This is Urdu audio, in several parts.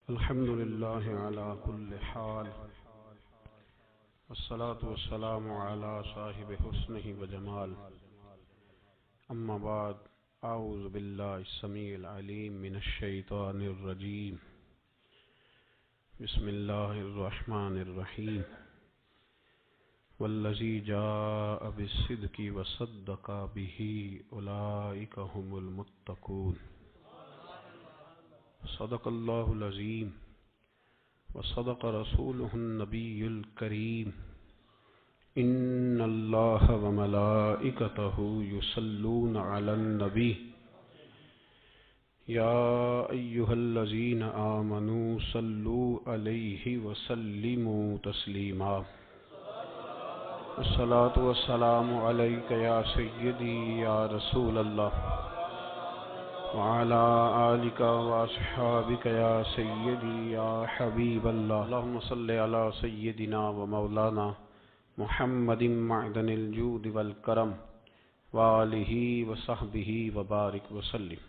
الحمد لله على كل حال والصلاة والسلام على صاحب حسنه وجمال أما بعد أعوذ بالله السميع العليم من الشيطان الرجيم بسم الله الرحمن الرحيم والذي جاء بالصدق وصدق به أولئك هم المتقون صدق الله العظيم وصدق رسوله النبي الكريم إن الله وملائكته يصلون على النبي يا أيها الذين آمنوا صلوا عليه وسلموا تسليما الصلاة والسلام عليك يا سيدي يا رسول الله وعلى آلك وأصحابك يا سيدي يا حبيب الله اللهم صل على سيدنا ومولانا محمد معدن الجود والکرم وآلہ وصحبہ وبارک وسلم۔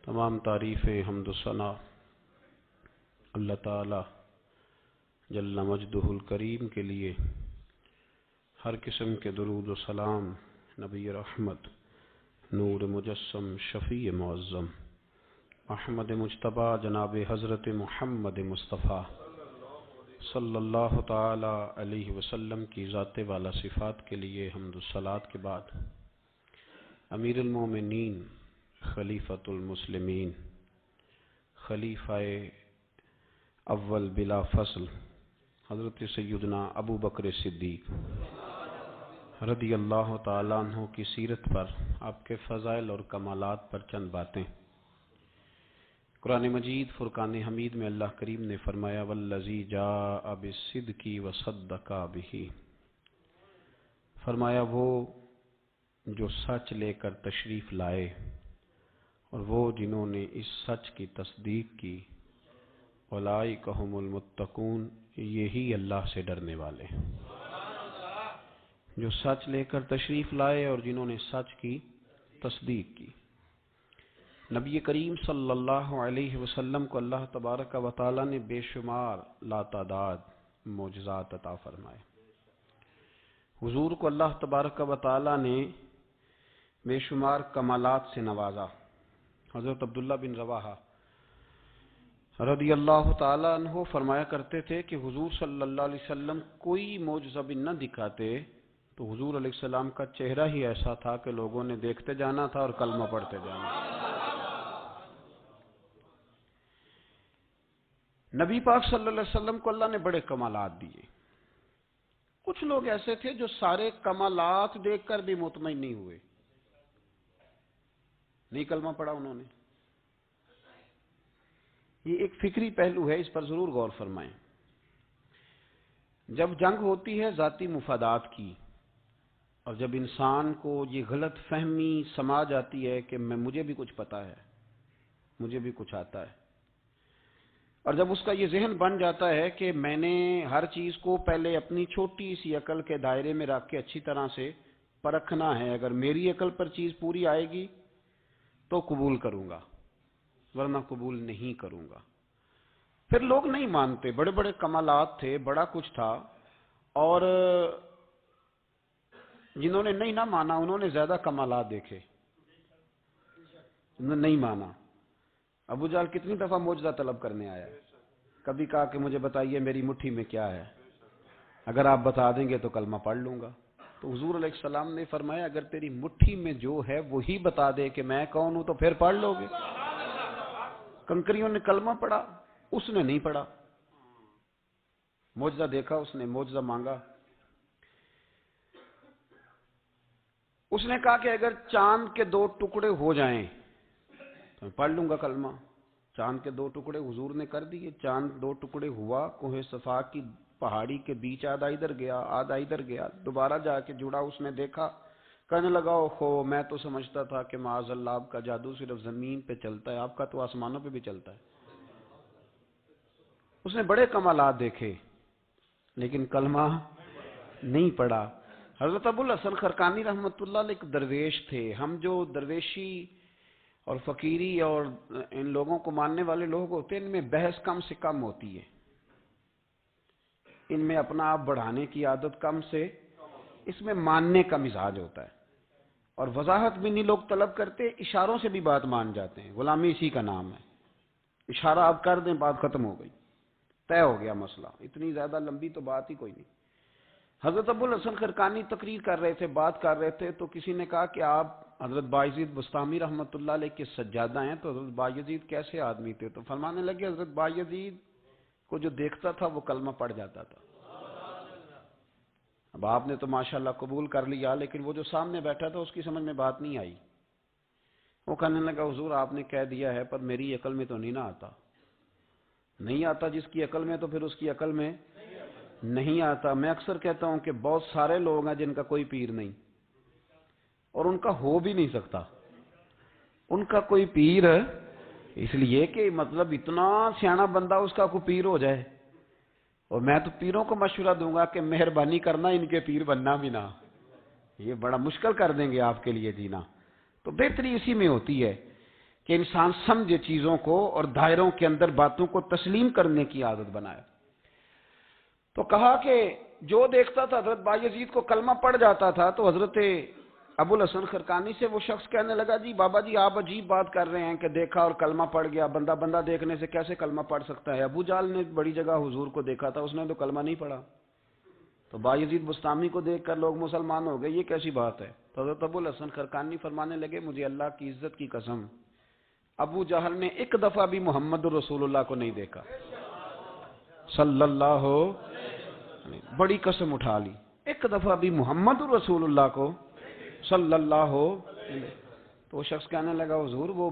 تمام تعریف حمد و ثنا اللہ تعالی جل مجدہ الکریم کے لیے، ہر قسم کے درود و سلام نبی رحمت، نور مجسم، شفیع معظم، احمد مجتبی جناب حضرت محمد مصطفیٰ صلی اللہ تعالی علیہ وسلم کی ذات والا صفات کے لیے حمد و صلات کے بعد امیر المومنین، خلیفۃ المسلمین، خلیفہ اول بلا فصل حضرت سیدنا ابو بکر صدیق رضی اللہ تعالیٰ عنہ کی سیرت پر، آپ کے فضائل اور کمالات پر چند باتیں۔ قرآن مجید فرقان حمید میں اللہ کریم نے فرمایا والذی جاء بالصدق وصدق بہ، فرمایا وہ جو سچ لے کر تشریف لائے اور وہ جنہوں نے اس سچ کی تصدیق کی، اولئک ھم المتقون، یہی اللہ سے ڈرنے والے ہیں۔ جو سچ لے کر تشریف لائے اور جنہوں نے سچ کی تصدیق کی۔ نبی کریم صلی اللہ علیہ وسلم کو اللہ تبارک و تعالی نے بے شمار لاتعداد معجزات عطا فرمائے۔ حضور کو اللہ تبارک و تعالی نے بے شمار کمالات سے نوازا۔ حضرت عبداللہ بن رواحہ رضی اللہ تعالی عنہ فرمایا کرتے تھے کہ حضور صلی اللہ علیہ وسلم کوئی معجزہ بھی نہ دکھاتے تو حضور علیہ السلام کا چہرہ ہی ایسا تھا کہ لوگوں نے دیکھتے جانا تھا اور کلمہ پڑھتے جانا تھا۔ نبی پاک صلی اللہ علیہ وسلم کو اللہ نے بڑے کمالات دیے۔ کچھ لوگ ایسے تھے جو سارے کمالات دیکھ کر بھی مطمئن نہیں ہوئے، نہیں کلمہ پڑھا انہوں نے۔ یہ ایک فکری پہلو ہے، اس پر ضرور غور فرمائیں۔ جب جنگ ہوتی ہے ذاتی مفادات کی، اور جب انسان کو یہ غلط فہمی سما جاتی ہے کہ مجھے بھی کچھ پتا ہے، مجھے بھی کچھ آتا ہے، اور جب اس کا یہ ذہن بن جاتا ہے کہ میں نے ہر چیز کو پہلے اپنی چھوٹی سی عقل کے دائرے میں رکھ کے اچھی طرح سے پرکھنا ہے، اگر میری عقل پر چیز پوری آئے گی تو قبول کروں گا، ورنہ قبول نہیں کروں گا۔ پھر لوگ نہیں مانتے، بڑے بڑے کمالات تھے، بڑا کچھ تھا، اور جنہوں نے نہیں نہ مانا انہوں نے زیادہ کمالات دیکھے، انہوں نے نہیں مانا۔ ابو جہل کتنی دفعہ معجزہ طلب کرنے آیا ہے، کبھی کہا کہ مجھے بتائیے میری مٹھی میں کیا ہے، اگر آپ بتا دیں گے تو کلمہ پڑھ لوں گا۔ تو حضور علیہ السلام نے فرمایا اگر تیری مٹھی میں جو ہے وہی بتا دے کہ میں کون ہوں تو پھر پڑھ لو گے۔ کنکریوں نے کلمہ پڑھا، اس نے نہیں پڑھا۔ معجزہ دیکھا اس نے، معجزہ مانگا، اس نے کہا کہ اگر چاند کے 2 ٹکڑے ہو جائیں تو میں پڑھ لوں گا کلمہ۔ چاند کے 2 ٹکڑے حضور نے کر دیے، چاند 2 ٹکڑے ہوا، کوہ صفا کی پہاڑی کے بیچ آدھا ادھر گیا آدھا ادھر گیا، دوبارہ جا کے جڑا، اس نے دیکھا، کہنے لگا اوہو میں تو سمجھتا تھا کہ معاذ اللہ آپ کا جادو صرف زمین پہ چلتا ہے، آپ کا تو آسمانوں پہ بھی چلتا ہے۔ اس نے بڑے کمالات دیکھے لیکن کلمہ نہیں پڑھا۔ حضرت ابو الحسن خرقانی رحمۃ اللہ علیہ ایک درویش تھے۔ ہم جو درویشی اور فقیری اور ان لوگوں کو ماننے والے لوگ ہوتے ہیں، ان میں بحث کم سے کم ہوتی ہے، ان میں اپنا آپ بڑھانے کی عادت کم سے، اس میں ماننے کا مزاج ہوتا ہے، اور وضاحت بھی نہیں لوگ طلب کرتے، اشاروں سے بھی بات مان جاتے ہیں، غلامی اسی کا نام ہے، اشارہ آپ کر دیں بات ختم ہو گئی، طے ہو گیا مسئلہ، اتنی زیادہ لمبی تو بات ہی کوئی نہیں۔ حضرت ابو الحسن خرقانی تقریر کر رہے تھے، بات کر رہے تھے، تو کسی نے کہا کہ آپ حضرت بایزید بستامی رحمۃ اللہ علیہ کے سجادہ ہیں، تو حضرت بایزید کیسے آدمی تھے؟ تو فرمانے لگے حضرت بایزید کو جو دیکھتا تھا وہ کلمہ پڑھ جاتا تھا۔ اب آپ نے تو ماشاءاللہ قبول کر لیا، لیکن وہ جو سامنے بیٹھا تھا اس کی سمجھ میں بات نہیں آئی، وہ کہنے لگا حضور آپ نے کہہ دیا ہے پر میری عقل میں تو نہیں نہ آتا۔ نہیں آتا جس کی عقل میں، تو پھر اس کی عقل میں نہیں آتا۔ میں اکثر کہتا ہوں کہ بہت سارے لوگ ہیں جن کا کوئی پیر نہیں، اور ان کا ہو بھی نہیں سکتا، ان کا کوئی پیر، اس لیے کہ مطلب اتنا سیاںا بندہ اس کا کوئی پیر ہو جائے۔ اور میں تو پیروں کو مشورہ دوں گا کہ مہربانی کرنا ان کے پیر بننا بھی نہ، یہ بڑا مشکل کر دیں گے آپ کے لیے جینا۔ تو بہتری اسی میں ہوتی ہے کہ انسان سمجھے چیزوں کو اور دائروں کے اندر باتوں کو تسلیم کرنے کی عادت بنائے۔ تو کہا کہ جو دیکھتا تھا حضرت بایزید کو کلمہ پڑھ جاتا تھا، تو حضرت ابو الحسن خرقانی سے وہ شخص کہنے لگا جی بابا جی آپ عجیب بات کر رہے ہیں کہ دیکھا اور کلمہ پڑھ گیا، بندہ بندہ دیکھنے سے کیسے کلمہ پڑھ سکتا ہے؟ ابو جہل نے بڑی جگہ حضور کو دیکھا تھا، اس نے تو کلمہ نہیں پڑھا، تو بایزید بستامی کو دیکھ کر لوگ مسلمان ہو گئے، یہ کیسی بات ہے؟ تو حضرت ابو الحسن خرقانی فرمانے لگے مجھے اللہ کی عزت کی قسم، ابو جہل نے ایک دفعہ بھی محمد رسول اللہ کو نہیں دیکھا صلی اللہ علیہ، بڑی قسم اٹھا لی، ایک دفعہ بھی محمد رسول اللہ کو صلی اللہ علیہ۔ تو وہ شخص کہنے لگا حضور وہ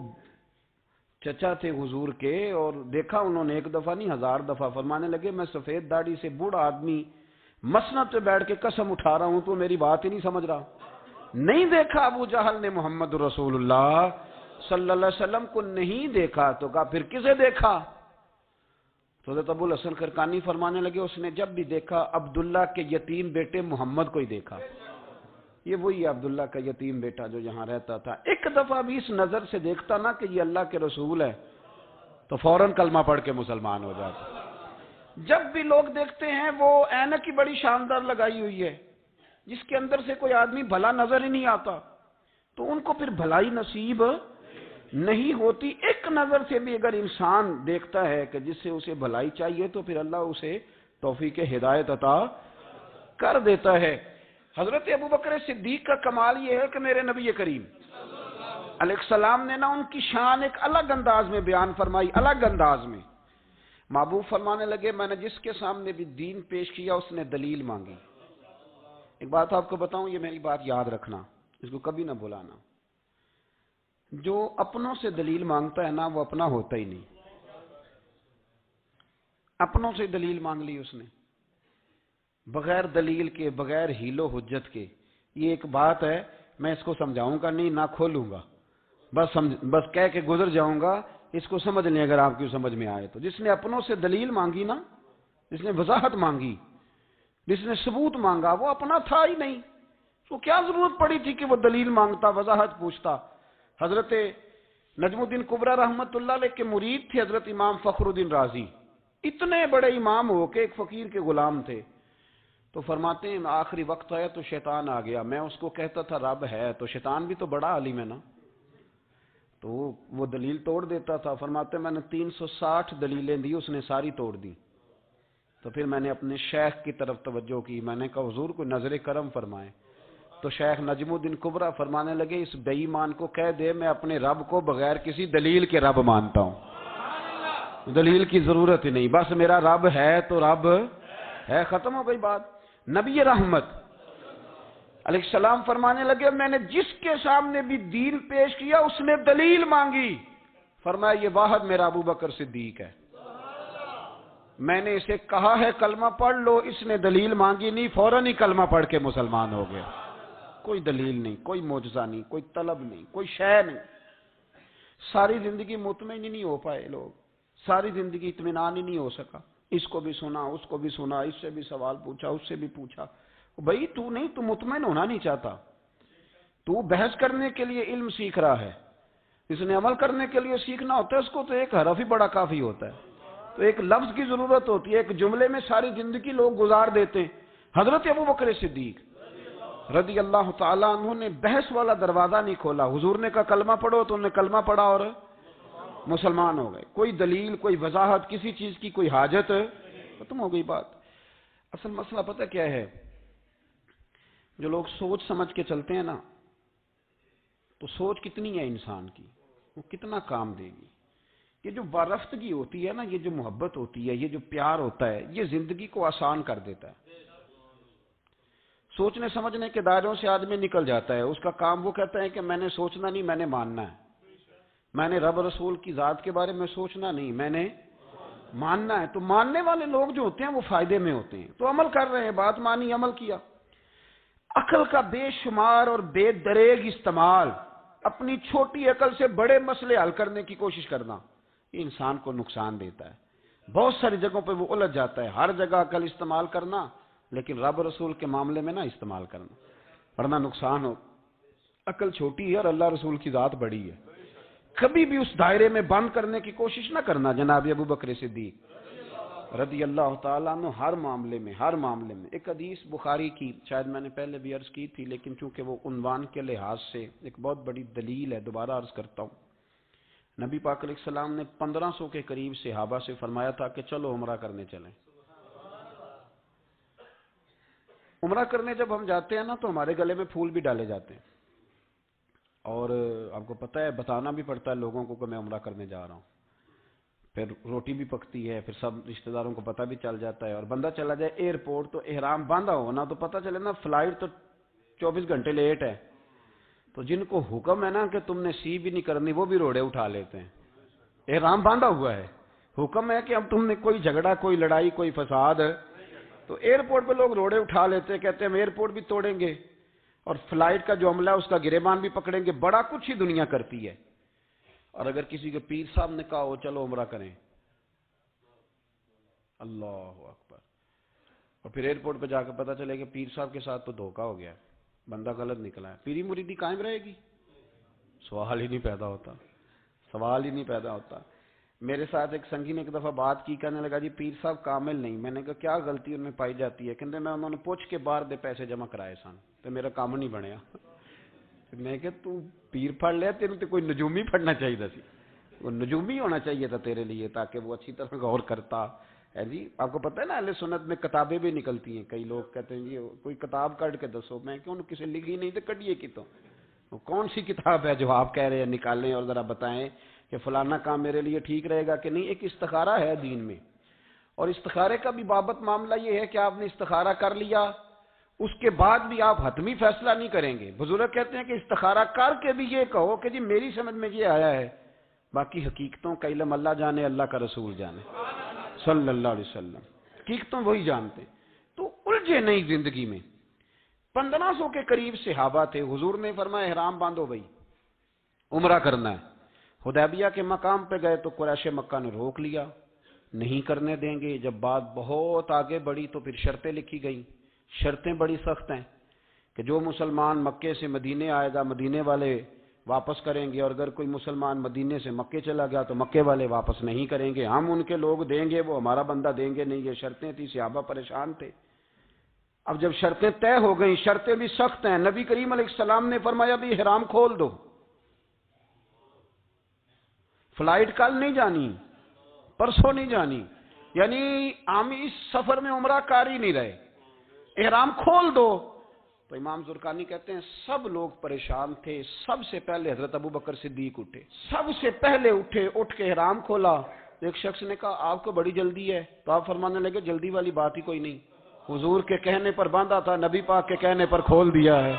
چچا تھے حضور کے، اور دیکھا انہوں نے ایک دفعہ نہیں 1000 دفعہ۔ فرمانے لگے میں سفید داڑھی سے بوڑھا آدمی مسند پہ بیٹھ کے قسم اٹھا رہا ہوں، تو میری بات ہی نہیں سمجھ رہا، نہیں دیکھا ابو جہل نے محمد رسول اللہ صلی اللہ علیہ وسلم کو نہیں دیکھا۔ تو کہا پھر کسے دیکھا؟ تو حضرت ابو الحسن خرقانی فرمانے لگے اس نے جب بھی دیکھا عبداللہ کے یتیم بیٹے محمد کو ہی دیکھا، یہ وہی عبداللہ کا یتیم بیٹا جو یہاں رہتا تھا، ایک دفعہ بھی اس نظر سے دیکھتا نا کہ یہ اللہ کے رسول ہے تو فوراً کلمہ پڑھ کے مسلمان ہو جاتا۔ جب بھی لوگ دیکھتے ہیں وہ اینک کی بڑی شاندار لگائی ہوئی ہے جس کے اندر سے کوئی آدمی بھلا نظر ہی نہیں آتا، تو ان کو پھر بھلائی نصیب نہیں ہوتی۔ ایک نظر سے بھی اگر انسان دیکھتا ہے کہ جس سے اسے بھلائی چاہیے تو پھر اللہ اسے توفیق ہدایت عطا کر دیتا ہے۔ حضرت ابوبکر صدیق کا کمال یہ ہے کہ میرے نبی کریم علیہ السلام نے نا ان کی شان ایک الگ انداز میں بیان فرمائی، الگ انداز میں۔ محبوب فرمانے لگے میں نے جس کے سامنے بھی دین پیش کیا اس نے دلیل مانگی۔ ایک بات آپ کو بتاؤں، یہ میری بات یاد رکھنا، اس کو کبھی نہ بھلانا، جو اپنوں سے دلیل مانگتا ہے نا وہ اپنا ہوتا ہی نہیں، اپنوں سے دلیل مانگ لی اس نے بغیر دلیل کے، بغیر حیل و حجت کے۔ یہ ایک بات ہے، میں اس کو سمجھاؤں گا نہیں، نہ کھولوں گا، بس کہہ کے گزر جاؤں گا، اس کو سمجھ لیں اگر آپ کی سمجھ میں آئے تو۔ جس نے اپنوں سے دلیل مانگی نا، جس نے وضاحت مانگی، جس نے ثبوت مانگا، وہ اپنا تھا ہی نہیں، تو کیا ضرورت پڑی تھی کہ وہ دلیل مانگتا، وضاحت پوچھتا۔ حضرت نجم الدین کبریٰ رحمت اللہ علیہ کے مرید تھے حضرت امام فخر الدین رازی، اتنے بڑے امام ہو کے ایک فقیر کے غلام تھے۔ تو فرماتے ہیں آخری وقت آیا تو شیطان آ گیا، میں اس کو کہتا تھا رب ہے، تو شیطان بھی تو بڑا عالم ہے نا، تو وہ دلیل توڑ دیتا تھا۔ فرماتے ہیں میں نے 360 دلیلیں دی، اس نے ساری توڑ دی۔ تو پھر میں نے اپنے شیخ کی طرف توجہ کی، میں نے کہا حضور کو نظر کرم فرمائے۔ تو شیخ نجم الدین کبریٰ فرمانے لگے اس بے ایمان کو کہہ دے میں اپنے رب کو بغیر کسی دلیل کے رب مانتا ہوں، دلیل کی ضرورت ہی نہیں، بس میرا رب ہے تو رب ہے، ختم ہو گئی بات۔ نبی رحمت علیہ السلام فرمانے لگے میں نے جس کے سامنے بھی دین پیش کیا اس نے دلیل مانگی، فرمایا یہ واحد میرا ابو بکر صدیق ہے، میں نے اسے کہا ہے کلمہ پڑھ لو، اس نے دلیل مانگی نہیں، فوراً ہی کلمہ پڑھ کے مسلمان ہو گیا۔ کوئی دلیل نہیں، کوئی معجزہ نہیں، کوئی طلب نہیں، کوئی شے نہیں۔ ساری زندگی مطمئن ہی نہیں ہو پائے لوگ، ساری زندگی اطمینان ہی نہیں ہو سکا، اس کو بھی سنا، اس کو بھی سنا، اس سے بھی سوال پوچھا، اس سے بھی پوچھا، بھائی تو مطمئن ہونا نہیں چاہتا، تو بحث کرنے کے لیے علم سیکھ رہا ہے، اس نے عمل کرنے کے لیے سیکھنا ہوتا ہے، اس کو تو ایک حرف ہی بڑا کافی ہوتا ہے، تو ایک لفظ کی ضرورت ہوتی ہے، ایک جملے میں ساری زندگی لوگ گزار دیتے ہیں۔ حضرت ابوبکر صدیق رضی اللہ تعالیٰ عنہ نے بحث والا دروازہ نہیں کھولا، حضور نے کہا کلمہ پڑھو تو انہوں نے کلمہ پڑھا اور مسلمان ہو گئے، کوئی دلیل، کوئی وضاحت کسی چیز کی کوئی حاجت، ختم ہو گئی بات۔ اصل مسئلہ پتہ کیا ہے، جو لوگ سوچ سمجھ کے چلتے ہیں نا، تو سوچ کتنی ہے انسان کی، وہ کتنا کام دے گی۔ یہ جو وارفتگی ہوتی ہے نا، یہ جو محبت ہوتی ہے، یہ جو پیار ہوتا ہے، یہ زندگی کو آسان کر دیتا ہے۔ سوچنے سمجھنے کے دائروں سے آدمی نکل جاتا ہے، اس کا کام وہ کہتا ہے کہ میں نے سوچنا نہیں، میں نے ماننا ہے، میں نے رب رسول کی ذات کے بارے میں سوچنا نہیں، میں نے ماننا ہے۔ تو ماننے والے لوگ جو ہوتے ہیں وہ فائدے میں ہوتے ہیں، تو عمل کر رہے ہیں، بات مانی، عمل کیا۔ عقل کا بے شمار اور بے دریغ استعمال، اپنی چھوٹی عقل سے بڑے مسئلے حل کرنے کی کوشش کرنا، یہ انسان کو نقصان دیتا ہے۔ بہت ساری جگہوں پہ وہ الجھ جاتا ہے، ہر جگہ عقل استعمال کرنا، لیکن رب رسول کے معاملے میں نہ استعمال کرنا، ورنہ نقصان ہو۔ عقل چھوٹی ہے اور اللہ رسول کی ذات بڑی ہے، کبھی بھی اس دائرے میں بند کرنے کی کوشش نہ کرنا۔ جناب ابوبکر صدیق رضی اللہ تعالیٰ عنہ ہر معاملے میں ایک حدیث بخاری کی، شاید میں نے پہلے بھی عرض کی تھی، لیکن چونکہ وہ عنوان کے لحاظ سے ایک بہت بڑی دلیل ہے، دوبارہ عرض کرتا ہوں۔ نبی پاک علیہ السلام نے 1500 کے قریب صحابہ سے فرمایا تھا کہ چلو عمرہ کرنے چلیں۔ عمرہ کرنے جب ہم جاتے ہیں نا تو ہمارے گلے میں پھول بھی ڈالے جاتے ہیں، اور آپ کو پتہ ہے بتانا بھی پڑتا ہے لوگوں کو کہ میں عمرہ کرنے جا رہا ہوں، پھر روٹی بھی پکتی ہے، پھر سب رشتہ داروں کو پتہ بھی چل جاتا ہے، اور بندہ چلا جائے ایئرپورٹ تو احرام باندھا ہو نا تو پتہ چلے نا فلائٹ تو 24 گھنٹے لیٹ ہے، تو جن کو حکم ہے نا کہ تم نے سی بھی نہیں کرنی وہ بھی روڑے اٹھا لیتے ہیں، احرام باندھا ہوا ہے، حکم ہے کہ اب تم نے کوئی جھگڑا، کوئی لڑائی، کوئی فساد، تو ایئرپورٹ پہ لوگ روڑے اٹھا لیتے ہیں، کہتے ہیں ہم ایئرپورٹ بھی توڑیں گے اور فلائٹ کا جو عملہ ہے اس کا گریبان بھی پکڑیں گے، بڑا کچھ ہی دنیا کرتی ہے۔ اور اگر کسی کے پیر صاحب نے کہا ہو چلو عمرہ کریں، اللہ اکبر، اور پھر ایئرپورٹ پہ جا کے پتہ چلے کہ پیر صاحب کے ساتھ تو دھوکہ ہو گیا، بندہ غلط نکلا ہے، پیری مریدی قائم رہے گی؟ سوال ہی نہیں پیدا ہوتا۔ میرے ساتھ ایک سنگی نے ایک دفعہ بات کی، کہنے لگا جی پیر صاحب کامل نہیں۔ میں نے کہا کیا غلطی ان میں پائی جاتی ہے؟ کہتے میں انہوں نے پوچھ کے باہر دے پیسے جمع کرائے سن تو میرا کام نہیں بنیا۔ میں کہ تو پیر پڑھ لیا، تیرے تو کوئی نجومی پڑھنا چاہیے سی، وہ نجومی ہونا چاہیے تھا تیرے لیے، تاکہ وہ اچھی طرح غور کرتا ہے۔ جی آپ کو پتہ ہے نا اہل سنت میں کتابیں بھی نکلتی ہیں، کئی لوگ کہتے ہیں جی کوئی کتاب کاٹ کے دسو، میں کیوں کسی لکھی نہیں تو کٹیے کی تو وہ کون سی کتاب ہے جو آپ کہہ رہے ہیں نکالیں اور ذرا بتائیں کہ فلانا کام میرے لیے ٹھیک رہے گا کہ نہیں۔ ایک استخارہ ہے دین میں، اور استخارے کا بھی بابت معاملہ یہ ہے کہ آپ نے استخارہ کر لیا، اس کے بعد بھی آپ حتمی فیصلہ نہیں کریں گے۔ بزرگ کہتے ہیں کہ استخارہ کر کے بھی یہ کہو کہ جی میری سمجھ میں یہ آیا ہے، باقی حقیقتوں کا علم اللہ جانے، اللہ کا رسول جانے صلی اللہ علیہ وسلم، حقیقتوں وہی جانتے۔ تو الجھے نہیں زندگی میں۔ 1500 کے قریب صحابہ تھے، حضور نے فرمایا احرام باندھو بھائی، عمرہ کرنا ہے۔ حدیبیہ کے مقام پہ گئے تو قریش مکہ نے روک لیا، نہیں کرنے دیں گے۔ جب بات بہت آگے بڑھی تو پھر شرطیں لکھی گئیں، شرطیں بڑی سخت ہیں کہ جو مسلمان مکے سے مدینے آئے گا مدینے والے واپس کریں گے، اور اگر کوئی مسلمان مدینے سے مکے چلا گیا تو مکے والے واپس نہیں کریں گے، ہم ان کے لوگ دیں گے، وہ ہمارا بندہ دیں گے نہیں۔ یہ شرطیں تھی، صحابہ پریشان تھے۔ اب جب شرطیں طے ہو گئیں، شرطیں بھی سخت ہیں، نبی کریم علیہ السلام نے فرمایا بھی احرام کھول دو، فلائٹ کل نہیں جانی، پرسوں نہیں جانی، یعنی ہم اس سفر میں عمرہ کر ہی نہیں رہے، احرام کھول دو۔ تو امام زرقانی کہتے ہیں سب لوگ پریشان تھے، سب سے پہلے حضرت ابوبکر صدیق اٹھے، سب سے پہلے اٹھے، اٹھ کے احرام کھولا۔ ایک شخص نے کہا آپ کو بڑی جلدی ہے، تو آپ فرمانے لگے جلدی والی بات ہی کوئی نہیں، حضور کے کہنے پر باندھا تھا، نبی پاک کے کہنے پر کھول دیا ہے،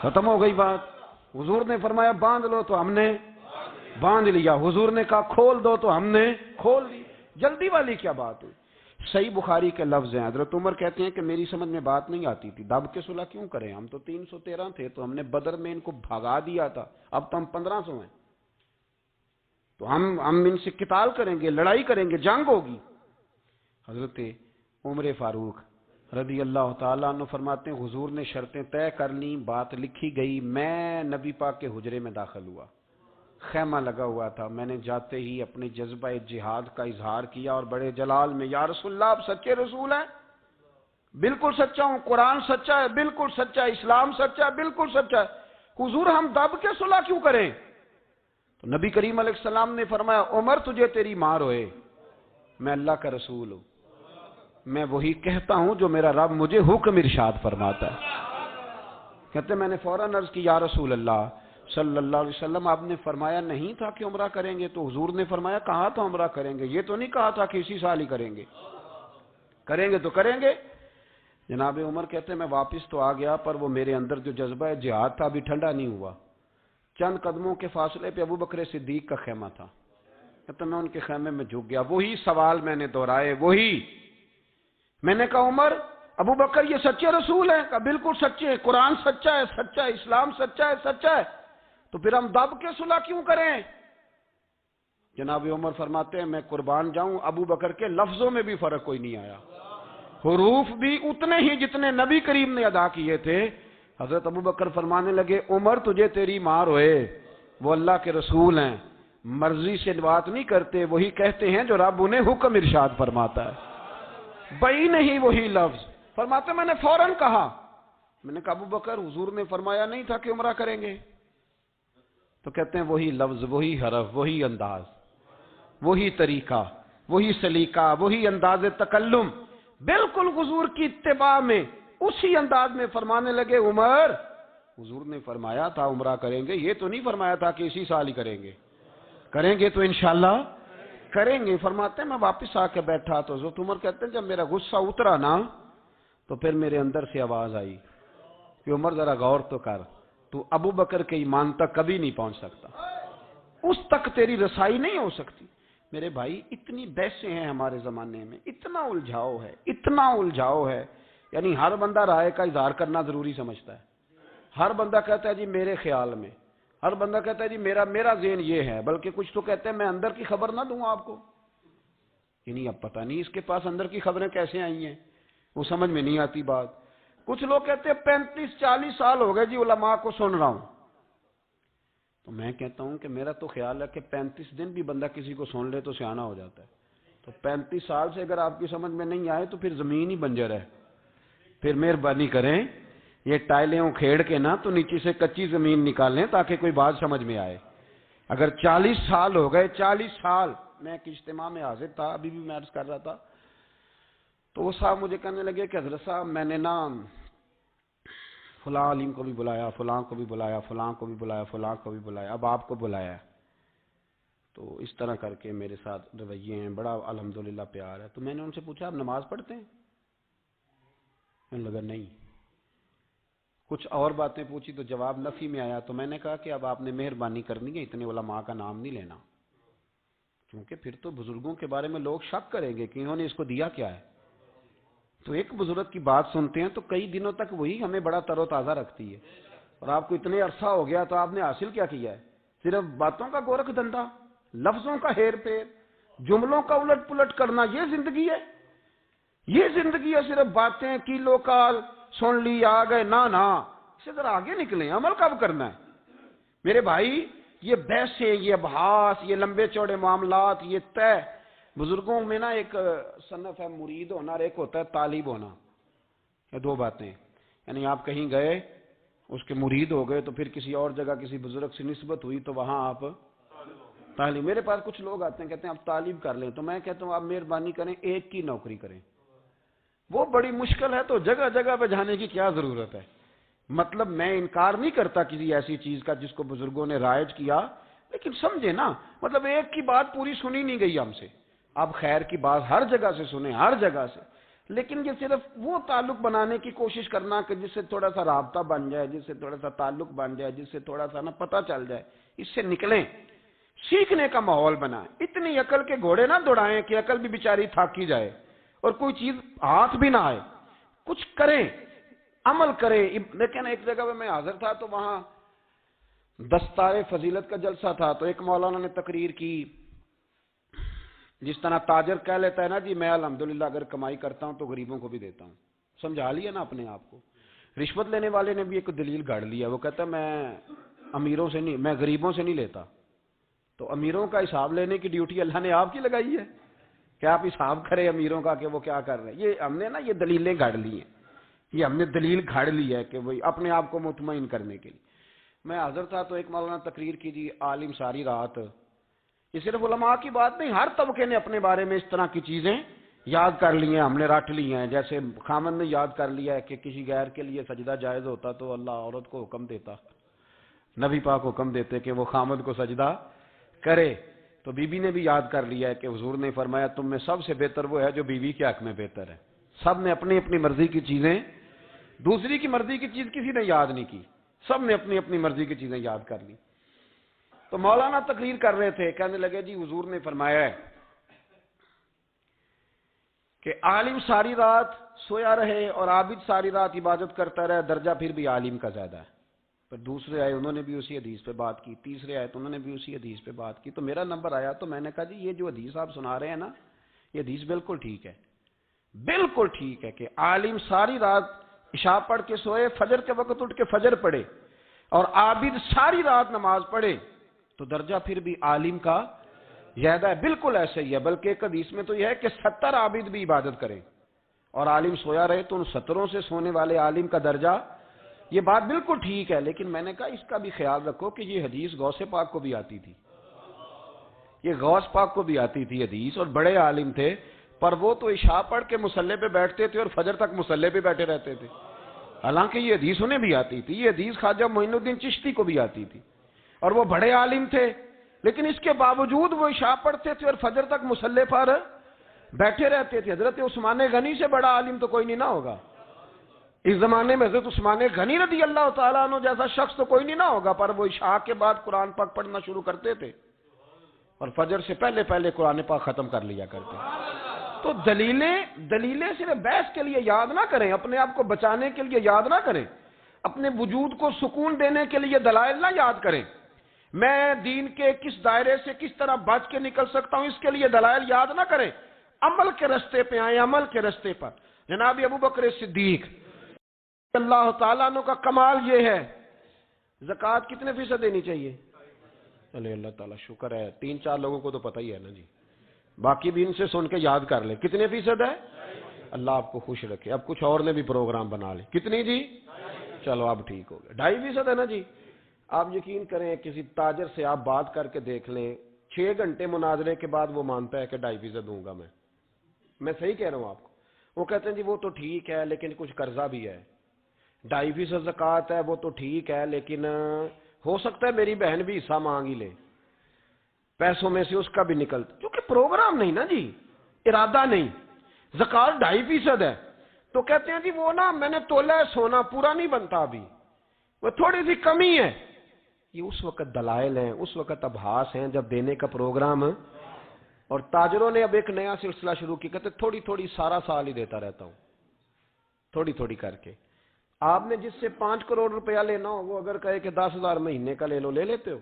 ختم ہو گئی بات۔ حضور نے فرمایا باندھ لو تو ہم نے باندھ لیا، حضور نے کہا کھول دو تو ہم نے کھول دی، جلدی والی کیا بات ہوئی؟ صحیح بخاری کے لفظ ہیں، حضرت عمر کہتے ہیں کہ میری سمجھ میں بات نہیں آتی تھی، دب کے صلح کیوں کریں، ہم تو 313 تھے، تو ہم نے بدر میں ان کو بھگا دیا تھا، اب تو ہم 1500 ہیں، تو ہم ان سے قتال کریں گے، لڑائی کریں گے، جنگ ہوگی۔ حضرت عمر فاروق رضی اللہ تعالیٰ عنہ فرماتے ہیں حضور نے شرطیں طے کر لیں، بات لکھی گئی، میں نبی پاک کے حجرے میں داخل ہوا، خیمہ لگا ہوا تھا، میں نے جاتے ہی اپنے جذبہ جہاد کا اظہار کیا اور بڑے جلال میں، یا رسول اللہ آپ سچے رسول ہیں؟ بالکل سچا ہوں، قرآن سچا ہے، بالکل سچا ہے، اسلام سچا ہے، بالکل سچا ہے، حضور ہم دب کے صلح کیوں کریں؟ تو نبی کریم علیہ السلام نے فرمایا عمر تجھے تیری ماں روئے، میں اللہ کا رسول ہوں، میں وہی کہتا ہوں جو میرا رب مجھے حکم ارشاد فرماتا ہے۔ کہتے میں نے فوراً عرض کی یا رسول اللہ صلی اللہ علیہ وسلم آپ نے فرمایا نہیں تھا کہ عمرہ کریں گے؟ تو حضور نے فرمایا کہا تو عمرہ کریں گے، یہ تو نہیں کہا تھا کہ اسی سال ہی کریں گے، کریں گے تو کریں گے۔ جناب عمر کہتے میں واپس تو آ گیا، پر وہ میرے اندر جو جذبہ جہاد تھا ابھی ٹھنڈا نہیں ہوا۔ چند قدموں کے فاصلے پہ ابو بکر صدیق کا خیمہ تھا، کہتے میں ان کے خیمے میں جھک گیا، وہی سوال میں نے دہرائے، وہی میں نے کہا عمر ابو بکر یہ سچے رسول ہیں؟ کہا بالکل سچے ہیں، قرآن سچا ہے، سچا ہے، اسلام سچا ہے، سچا ہے، تو پھر ہم دب کے صلح کیوں کریں؟ جناب عمر فرماتے ہیں میں قربان جاؤں ابو بکر کے لفظوں میں بھی فرق کوئی نہیں آیا، حروف بھی اتنے ہی جتنے نبی کریم نے ادا کیے تھے۔ حضرت ابو بکر فرمانے لگے عمر تجھے تیری ماں روئے، وہ اللہ کے رسول ہیں، مرضی سے بات نہیں کرتے، وہی کہتے ہیں جو رب انہیں حکم ارشاد فرماتا ہے، بئی نہیں وہی لفظ۔ فرماتے میں نے فوراً کہا، میں نے کہا ابو بکر حضور نے فرمایا نہیں تھا کہ عمرہ کریں گے؟ تو کہتے ہیں وہی لفظ، وہی حرف، وہی انداز، وہی طریقہ، وہی سلیقہ، وہی انداز تکلم، بالکل حضور کی اتباع میں اسی انداز میں فرمانے لگے عمر حضور نے فرمایا تھا عمرہ کریں گے، یہ تو نہیں فرمایا تھا کہ اسی سال ہی کریں گے، کریں گے تو انشاءاللہ کریں گے۔ فرماتے ہیں میں واپس آ کے بیٹھا تو حضرت عمر کہتے ہیں جب میرا غصہ اترا نا تو پھر میرے اندر سے آواز آئی کہ عمر ذرا غور تو کر، تو ابو بکر کے ایمان تک کبھی نہیں پہنچ سکتا، اس تک تیری رسائی نہیں ہو سکتی۔ میرے بھائی اتنی بحثیں ہیں ہمارے زمانے میں، اتنا الجھاؤ ہے، اتنا الجھاؤ ہے، یعنی ہر بندہ رائے کا اظہار کرنا ضروری سمجھتا ہے، ہر بندہ کہتا ہے جی میرے خیال میں، ہر بندہ کہتا ہے جی میرا ذہن یہ ہے، بلکہ کچھ تو کہتے ہیں میں اندر کی خبر نہ دوں آپ کو، یعنی اب پتہ نہیں اس کے پاس اندر کی خبریں کیسے آئی ہیں، وہ سمجھ میں نہیں آتی بات۔ کچھ لوگ کہتے ہیں 35-40 سال ہو گئے جی علماء کو سن رہا ہوں، تو میں کہتا ہوں کہ میرا تو خیال ہے کہ 35 دن بھی بندہ کسی کو سن لے تو سیانہ ہو جاتا ہے، تو 35 سال سے اگر آپ کی سمجھ میں نہیں آئے تو پھر زمین ہی بنجر ہے، پھر مہربانی کریں یہ ٹائلیں اکھیڑ کے نا تو نیچے سے کچی زمین نکالیں تاکہ کوئی بات سمجھ میں آئے۔ اگر 40 سال ہو گئے، 40 سال، میں ایک اجتماع میں حاضر تھا، ابھی بھی میں عرض کر رہا تھا، تو وہ صاحب مجھے کہنے لگے کہ حضرت صاحب میں نے نا فلاں عالم کو بھی بلایا، فلاں کو بھی بلایا، فلاں کو بھی بلایا، فلاں کو بھی بلایا، اب آپ کو بلایا ہے، تو اس طرح کر کے میرے ساتھ رویے ہیں، بڑا الحمدللہ پیار ہے۔ تو میں نے ان سے پوچھا آپ نماز پڑھتے ہیں؟ میں نے لگا نہیں، کچھ اور باتیں پوچھی تو جواب نفی میں آیا، تو میں نے کہا کہ اب آپ نے مہربانی کرنی ہے، اتنے علماء کا نام نہیں لینا، کیونکہ پھر تو بزرگوں کے بارے میں لوگ شک کریں گے کہ انہوں نے اس کو دیا کیا ہے۔ تو ایک بزرگ کی بات سنتے ہیں تو کئی دنوں تک وہی ہمیں بڑا تر و تازہ رکھتی ہے، اور آپ کو اتنے عرصہ ہو گیا تو آپ نے حاصل کیا کیا ہے؟ صرف باتوں کا گورکھ دھندا، لفظوں کا ہیر پھیر، جملوں کا الٹ پلٹ کرنا، یہ زندگی ہے؟ یہ زندگی ہے صرف باتیں کیلو کال سن لی آ گئے؟ نہ اس سے ذرا آگے نکلیں، عمل کب کرنا ہے میرے بھائی؟ یہ بحثیں، یہ ابحاث، یہ لمبے چوڑے معاملات، یہ طے، بزرگوں میں نا ایک صنف ہے مرید ہونا اور ایک ہوتا ہے طالب ہونا، یہ دو باتیں، یعنی آپ کہیں گئے اس کے مرید ہو گئے تو پھر کسی اور جگہ کسی بزرگ سے نسبت ہوئی تو وہاں آپ طالب۔ میرے پاس کچھ لوگ آتے ہیں کہتے ہیں آپ طالب کر لیں، تو میں کہتا ہوں آپ مہربانی کریں ایک کی نوکری کریں، وہ بڑی مشکل ہے، تو جگہ جگہ پہ جانے کی کیا ضرورت ہے؟ مطلب میں انکار نہیں کرتا کسی ایسی چیز کا جس کو بزرگوں نے رائج کیا، لیکن سمجھے نا، مطلب ایک کی بات پوری سنی نہیں گئی ہم سے، آپ خیر کی بات ہر جگہ سے سنیں، ہر جگہ سے، لیکن یہ صرف وہ تعلق بنانے کی کوشش کرنا کہ جس سے تھوڑا سا رابطہ بن جائے، جس سے تھوڑا سا تعلق بن جائے، جس سے تھوڑا سا نا پتہ چل جائے، اس سے نکلیں، سیکھنے کا ماحول بنائیں، اتنی عقل کے گھوڑے نہ دوڑائیں کہ عقل بھی بیچاری تھاکی جائے اور کوئی چیز ہاتھ بھی نہ آئے، کچھ کریں، عمل کریں۔ لیکن ایک جگہ پہ میں حاضر تھا تو وہاں دستار فضیلت کا جلسہ تھا، تو ایک مولانا نے تقریر کی، جس طرح تاجر کہہ لیتا ہے نا جی میں الحمدللہ اگر کمائی کرتا ہوں تو غریبوں کو بھی دیتا ہوں، سمجھا لیا نا اپنے آپ کو۔ رشوت لینے والے نے بھی ایک دلیل گاڑ لیا، وہ کہتا ہے میں امیروں سے نہیں، میں غریبوں سے نہیں لیتا، تو امیروں کا حساب لینے کی ڈیوٹی اللہ نے آپ کی لگائی ہے کہ آپ حساب کریں امیروں کا کہ وہ کیا کر رہے ہیں. یہ ہم نے نا یہ دلیلیں گھڑ لی ہیں, یہ ہم نے دلیل گھڑ لی ہے کہ وہی اپنے آپ کو مطمئن کرنے کے لیے. میں حاضر تھا تو ایک مولانا تقریر کی جی عالم ساری رات. یہ صرف علماء کی بات نہیں, ہر طبقے نے اپنے بارے میں اس طرح کی چیزیں یاد کر لی ہیں, ہم نے رٹ لی ہیں. جیسے خامن نے یاد کر لیا ہے کہ کسی غیر کے لیے سجدہ جائز ہوتا تو اللہ عورت کو حکم دیتا, نبی پاک حکم دیتے کہ وہ خامد کو سجدہ کرے. تو بی بی نے بھی یاد کر لیا ہے کہ حضور نے فرمایا تم میں سب سے بہتر وہ ہے جو بیوی کے حق میں بہتر ہے. سب نے اپنی اپنی مرضی کی چیزیں, دوسری کی مرضی کی چیز کسی نے یاد نہیں کی, سب نے اپنی اپنی مرضی کی چیزیں یاد کر لی. تو مولانا تقریر کر رہے تھے, کہنے لگے جی حضور نے فرمایا ہے کہ عالم ساری رات سویا رہے اور عابد ساری رات عبادت کرتا رہے, درجہ پھر بھی عالم کا زیادہ ہے. پھر دوسرے آئے انہوں نے بھی اسی حدیث پہ بات کی, تیسرے آئے تو انہوں نے بھی اسی حدیث پہ بات کی. تو میرا نمبر آیا تو میں نے کہا جی یہ جو حدیث آپ سنا رہے ہیں نا, یہ حدیث بالکل ٹھیک ہے, بالکل ٹھیک ہے کہ عالم ساری رات عشاء پڑھ کے سوئے, فجر کے وقت اٹھ کے فجر پڑھے, اور عابد ساری رات نماز پڑھے تو درجہ پھر بھی عالم کا زیادہ ہے. بالکل ایسے ہی ہے, بلکہ ایک حدیث میں تو یہ ہے کہ 70 عابد بھی عبادت کریں اور عالم سویا رہے تو ان 70 سے سونے والے عالم کا درجہ. یہ بات بالکل ٹھیک ہے, لیکن میں نے کہا اس کا بھی خیال رکھو کہ یہ حدیث غوث پاک کو بھی آتی تھی, یہ غوث پاک کو بھی آتی تھی حدیث, اور بڑے عالم تھے, پر وہ تو عشاء پڑھ کے مصلے پہ بیٹھتے تھے اور فجر تک مصلے پہ بیٹھے رہتے تھے. حالانکہ یہ حدیث انہیں بھی آتی تھی, یہ حدیث خواجہ معین الدین چشتی کو بھی آتی تھی, اور وہ بڑے عالم تھے, لیکن اس کے باوجود وہ عشاء پڑھتے تھے اور فجر تک مصلے پر بیٹھے رہتے تھے. حضرت عثمان غنی سے بڑا عالم تو کوئی نہیں نہ ہوگا اس زمانے میں, حضرت عثمان غنی رضی اللہ تعالیٰ عنہ جیسا شخص تو کوئی نہیں نہ ہوگا, پر وہ عشاء کے بعد قرآن پاک پڑھنا شروع کرتے تھے اور فجر سے پہلے پہلے قرآن پاک ختم کر لیا کرتے. تو دلیلیں صرف بحث کے لیے یاد نہ کریں, اپنے آپ کو بچانے کے لیے یاد نہ کریں, اپنے وجود کو سکون دینے کے لیے دلائل نہ یاد کریں. میں دین کے کس دائرے سے کس طرح بچ کے نکل سکتا ہوں اس کے لیے دلائل یاد نہ کریں, عمل کے رستے پہ آئیں, عمل کے رستے پر. جناب ابو بکر صدیق اللہ تعالیٰ عنہ کا کمال یہ ہے, زکوٰۃ کتنے فیصد دینی چاہیے؟ چلے اللہ تعالیٰ شکر ہے, 3-4 لوگوں کو تو پتہ ہی ہے نا جی, باقی بھی ان سے سن کے یاد کر لیں. کتنے فیصد ہے؟ اللہ آپ کو خوش رکھے. اب کچھ اور نے بھی پروگرام بنا لے. کتنی جی؟ چلو اب ٹھیک ہو گیا, 2.5% ہے نا جی. آپ یقین کریں کسی تاجر سے آپ بات کر کے دیکھ لیں, 6 گھنٹے مناظرے کے بعد وہ مانتا ہے کہ 2.5% دوں گا. میں صحیح کہہ رہا ہوں آپ کو. وہ کہتے ہیں جی وہ تو ٹھیک ہے لیکن کچھ قرضہ بھی ہے, 2.5% زکوٰۃ ہے وہ تو ٹھیک ہے لیکن ہو سکتا ہے میری بہن بھی حصہ مانگ ہی لے, پیسوں میں سے اس کا بھی نکلتا, کیونکہ پروگرام نہیں نا جی, ارادہ نہیں. زکوٰۃ 2.5% ہے تو کہتے ہیں جی وہ نا میں نے تولا ہے سونا, پورا نہیں بنتا ابھی, وہ تھوڑی سی کمی ہے. یہ اس وقت دلائل ہیں, اس وقت ابحاث ہیں جب دینے کا پروگرام. اور تاجروں نے اب ایک نیا سلسلہ شروع کیا, کہتے تھوڑی تھوڑی سارا سال ہی دیتا رہتا ہوں, تھوڑی تھوڑی کر کے. آپ نے جس سے 5 کروڑ روپیہ لینا ہو وہ اگر کہے کہ 10,000 مہینے کا لے لو, لے لیتے ہو.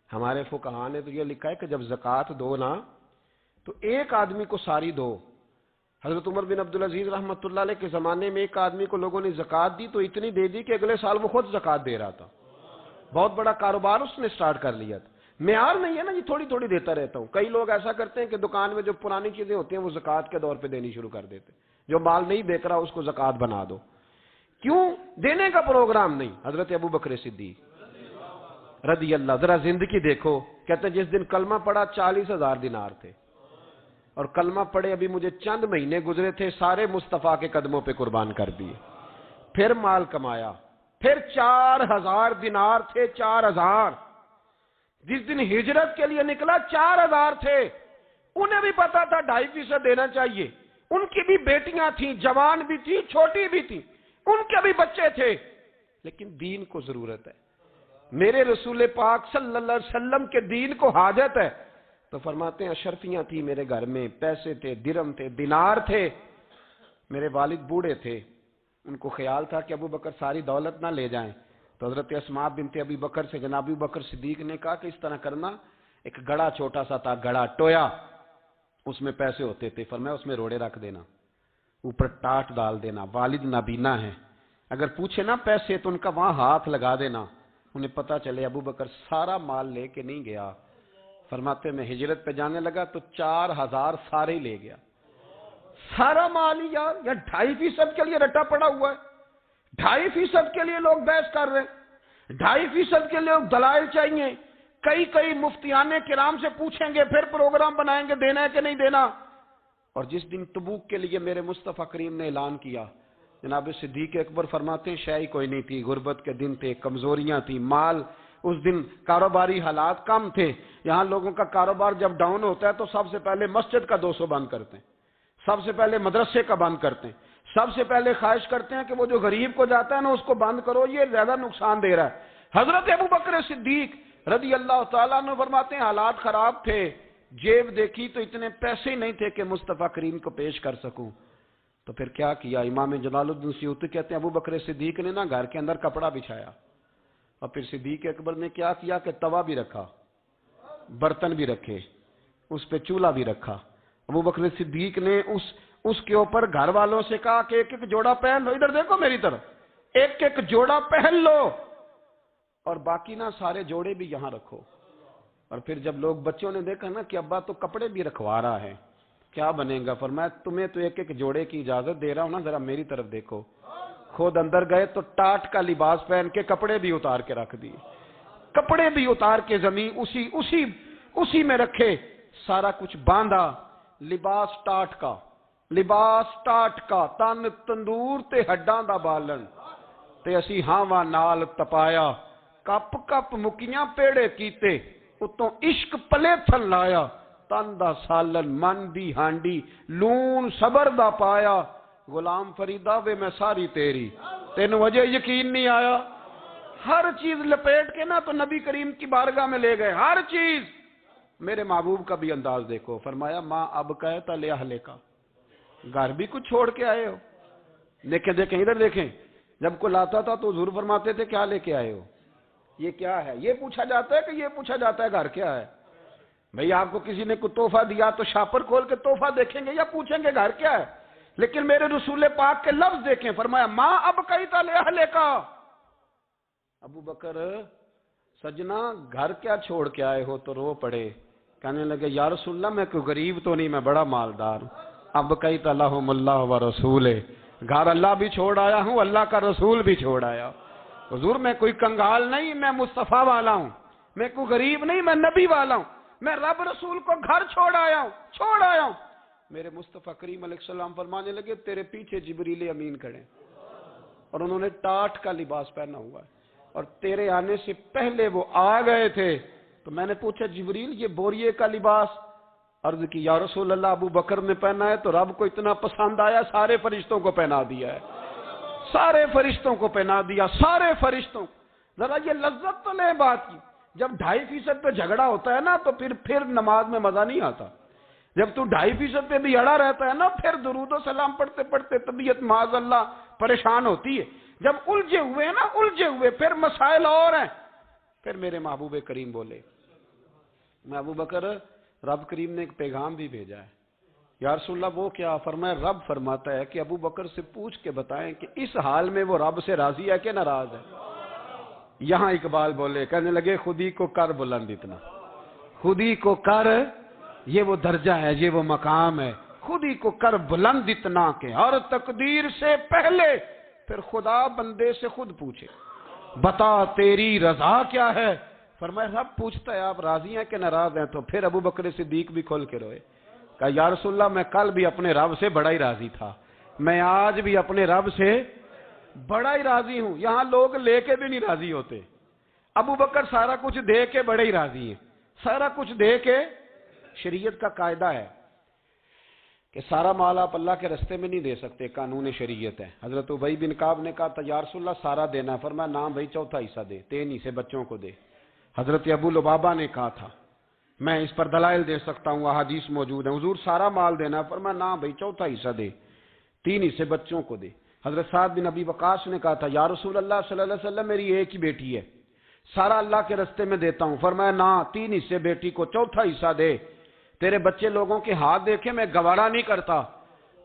ہمارے فقہاء نے تو یہ لکھا ہے کہ جب زکوٰۃ دو نا تو ایک آدمی کو ساری دو. حضرت عمر بن عبدالعزیز رحمۃ اللہ علیہ کے زمانے میں ایک آدمی کو لوگوں نے زکوٰۃ دی تو اتنی دے دی کہ اگلے سال وہ خود زکوٰۃ دے رہا تھا. بہت بڑا کاروبار اس نے سٹارٹ کر لیا تھا. معیار نہیں ہے نا جی تھوڑی تھوڑی دیتا رہتا ہوں. کئی لوگ ایسا کرتے ہیں کہ دکان میں جو پرانی چیزیں ہوتی ہیں وہ زکوٰۃ کے دور پہ دینی شروع کر دیتے, جو مال نہیں بیچ رہا اس کو زکوٰۃ بنا دو. کیوں؟ دینے کا پروگرام نہیں. حضرت ابو بکر صدیق رضی اللہ, ذرا زندگی دیکھو, کہتے ہیں جس دن کلمہ پڑا 40,000 دینار تھے, اور کلمہ پڑے ابھی مجھے چند مہینے گزرے تھے, سارے مصطفیٰ کے قدموں پہ قربان کر دیے. پھر مال کمایا, پھر 4,000 دینار تھے, 4,000. جس دن ہجرت کے لیے نکلا 4,000 تھے. انہیں بھی پتا تھا 2.5% دینا چاہیے, ان کی بھی بیٹیاں تھیں, جوان بھی تھی, چھوٹی بھی تھی, ان کے بھی بچے تھے, لیکن دین کو ضرورت ہے. میرے رسول پاک صلی اللہ علیہ وسلم کے دین کو حاجت ہے. تو فرماتے ہیں اشرفیاں تھی میرے گھر میں, پیسے تھے, درہم تھے, دینار تھے. میرے والد بوڑھے تھے, ان کو خیال تھا کہ ابو بکر ساری دولت نہ لے جائیں. تو حضرت اسماء بنت ابی بکر سے جناب ابو بکر صدیق نے کہا کہ اس طرح کرنا, ایک گڑا چھوٹا سا تھا, گڑا ٹویا, اس میں پیسے ہوتے تھے. فرمایا اس میں روڑے رکھ دینا, اوپر ٹاٹ ڈال دینا, والد نابینا ہے, اگر پوچھے نا پیسے تو ان کا وہاں ہاتھ لگا دینا, انہیں پتا چلے ابو بکر سارا مال لے کے نہیں گیا. فرماتے میں ہجرت پہ جانے لگا تو 4000 سارے ہی لے گیا. سارا مال ہی یار 2.5% کے لیے رٹا پڑا ہوا ہے. 2.5% کے لیے لوگ بحث کر رہے ہیں. 2.5% کے لیے دلائل چاہیے. کئی مفتیان کرام سے پوچھیں گے, پھر پروگرام بنائیں گے دینا ہے کہ نہیں دینا. اور جس دن تبوک کے لیے میرے مصطفیٰ کریم نے اعلان کیا, جناب صدیق اکبر فرماتے ہیں شے کوئی نہیں تھی, غربت کے دن تھے, کمزوریاں تھی, مال اس دن کاروباری حالات کم تھے. یہاں لوگوں کا کاروبار جب ڈاؤن ہوتا ہے تو سب سے پہلے مسجد کا 200 بند کرتے ہیں, سب سے پہلے مدرسے کا بند کرتے ہیں, سب سے پہلے خواہش کرتے ہیں کہ وہ جو غریب کو جاتا ہے نا اس کو بند کرو, یہ زیادہ نقصان دے رہا ہے. حضرت ابو بکر صدیق رضی اللہ تعالیٰ عنہ فرماتے ہیں حالات خراب تھے, جیب دیکھی تو اتنے پیسے ہی نہیں تھے کہ مصطفیٰ کریم کو پیش کر سکوں. تو پھر کیا کیا؟ امام جلال الدین سیوطی کہتے ہیں ابو بکر صدیق نے نا گھر کے اندر کپڑا بچھایا, اور پھر صدیق اکبر نے کیا کیا کہ توا بھی رکھا, برتن بھی رکھے, اس پہ چولہا بھی رکھا. ابو بکر صدیق نے اس کے اوپر گھر والوں سے کہا کہ ایک ایک جوڑا پہن لو, ادھر دیکھو میری طرف, ایک ایک جوڑا پہن لو, اور باقی نا سارے جوڑے بھی یہاں رکھو. اور پھر جب لوگ بچوں نے دیکھا نا کہ ابا تو کپڑے بھی رکھوا رہا ہے, کیا بنے گا؟ فرمایا تمہیں تو ایک ایک جوڑے کی اجازت دے رہا ہوں نا, ذرا میری طرف دیکھو. خود اندر گئے تو ٹاٹ کا لباس پہن کے کپڑے بھی اتار کے رکھ دیے, کپڑے بھی اتار کے زمین اسی میں رکھے, سارا کچھ باندھا. لباس ٹاٹ کا, تن تندور تے ہڈاں دا بالن, تے اسی ہاواں نال تپایا, کپ کپ مکیاں پیڑے کیتے, اتوں عشق پلے تھن لایا, تن دا سالن من دی ہانڈی, لون صبر دا پایا. غلام فریدہ وے میں ساری تیری, تینوں وجہ یقین نہیں آیا. ہر چیز لپیٹ کے نا تو نبی کریم کی بارگاہ میں لے گئے, ہر چیز. میرے محبوب کا بھی انداز دیکھو, فرمایا ماں اب کہتا لے اہلے کا, گھر بھی کچھ چھوڑ کے آئے ہو. دیکھیں ادھر دیکھیں, جب کوئی لاتا تھا تو حضور فرماتے تھے کیا لے کے آئے ہو, یہ کیا ہے؟ یہ پوچھا جاتا ہے کہ یہ پوچھا جاتا ہے گھر کیا ہے؟ بھئی آپ کو کسی نے کوئی تحفہ دیا تو شاپر کھول کے تحفہ دیکھیں گے یا پوچھیں گے گھر کیا ہے؟ لیکن میرے رسول پاک کے لفظ دیکھیں, فرمایا ماں اب کہتا لے اہلے کا. ابو بکر سجنا گھر کیا چھوڑ کے آئے ہو؟ تو رو پڑے, کہنے لگے یا رسول اللہ میں کوئی غریب تو نہیں, میں بڑا مالدار ہوں. اب کہتا لہم اللہ و رسولہ, گھر اللہ بھی چھوڑ آیا ہوں, اللہ کا رسول بھی چھوڑ آیا. حضور میں کوئی کنگال نہیں, میں مصطفیٰ والا ہوں, میں کوئی غریب نہیں, میں نبی والا ہوں, میں رب رسول کو گھر چھوڑ آیا ہوں. میرے مصطفیٰ کریم علیہ السلام فرمانے لگے تیرے پیچھے جبریل امین کھڑے, اور انہوں نے ٹاٹ کا لباس پہنا ہوا ہے, اور تیرے آنے سے پہلے وہ آ گئے تھے. تو میں نے پوچھا جبریل یہ بوریے کا لباس؟ عرض کی یا رسول اللہ ابو بکر نے پہنا ہے تو رب کو اتنا پسند آیا سارے فرشتوں کو پہنا دیا ہے, سارے فرشتوں کو پہنا دیا, سارے فرشتوں. ذرا یہ لذت تو لے بات کی, جب 2.5% پہ جھگڑا ہوتا ہے نا تو پھر نماز میں مزہ نہیں آتا. جب تو 2.5% پہ بھی اڑا رہتا ہے نا, پھر درود و سلام پڑھتے پڑھتے طبیعت معاذ اللہ پریشان ہوتی ہے. جب الجھے ہوئے پھر مسائل اور ہیں. پھر میرے محبوب کریم بولے, میں ابو بکر رب کریم نے ایک پیغام بھی بھیجا ہے. یا رسول اللہ وہ کیا؟ فرمایا رب فرماتا ہے کہ ابو بکر سے پوچھ کے بتائیں کہ اس حال میں وہ رب سے راضی ہے کہ ناراض ہے. یہاں اقبال بولے, کہنے لگے خودی کو کر بلند اتنا, خودی کو کر, یہ وہ درجہ ہے, یہ وہ مقام ہے, خودی کو کر بلند اتنا کہ ہر تقدیر سے پہلے پھر خدا بندے سے خود پوچھے بتا تیری رضا کیا ہے. فرمایا رب پوچھتا ہے آپ راضی ہیں کہ ناراض ہیں. تو پھر ابو بکر صدیق بھی کھول کے روئے, کہا یا رسول اللہ میں کل بھی اپنے رب سے بڑا ہی راضی تھا, میں آج بھی اپنے رب سے بڑا ہی راضی ہوں. یہاں لوگ لے کے بھی نہیں راضی ہوتے, ابو بکر سارا کچھ دے کے بڑے ہی راضی ہیں, سارا کچھ دے کے. شریعت کا قاعدہ ہے کہ سارا مال آپ اللہ کے رستے میں نہیں دے سکتے, قانون شریعت ہے. حضرت ابی بن کعب نے کہا تھا یا رسول اللہ سارا دینا ہے. فرمایا نام بھائی چوتھا حصہ دے, 3 حصے بچوں کو دے. حضرت ابو لبابہ نے کہا تھا میں اس پر دلائل دے سکتا ہوں, احادیث موجود ہیں, حضور سارا مال دینا ہے. فرمایا نام بھائی چوتھا حصہ دے, 3 حصے بچوں کو دے. حضرت سعد بن ابی وقاص نے کہا تھا یا رسول اللہ صلی اللہ علیہ وسلم میری ایک ہی بیٹی ہے, سارا اللہ کے رستے میں دیتا ہوں. فرمایا نہ, 3 حصے بیٹی کو, چوتھا حصہ دے. تیرے بچے لوگوں کے ہاتھ دیکھے میں گوارا نہیں کرتا.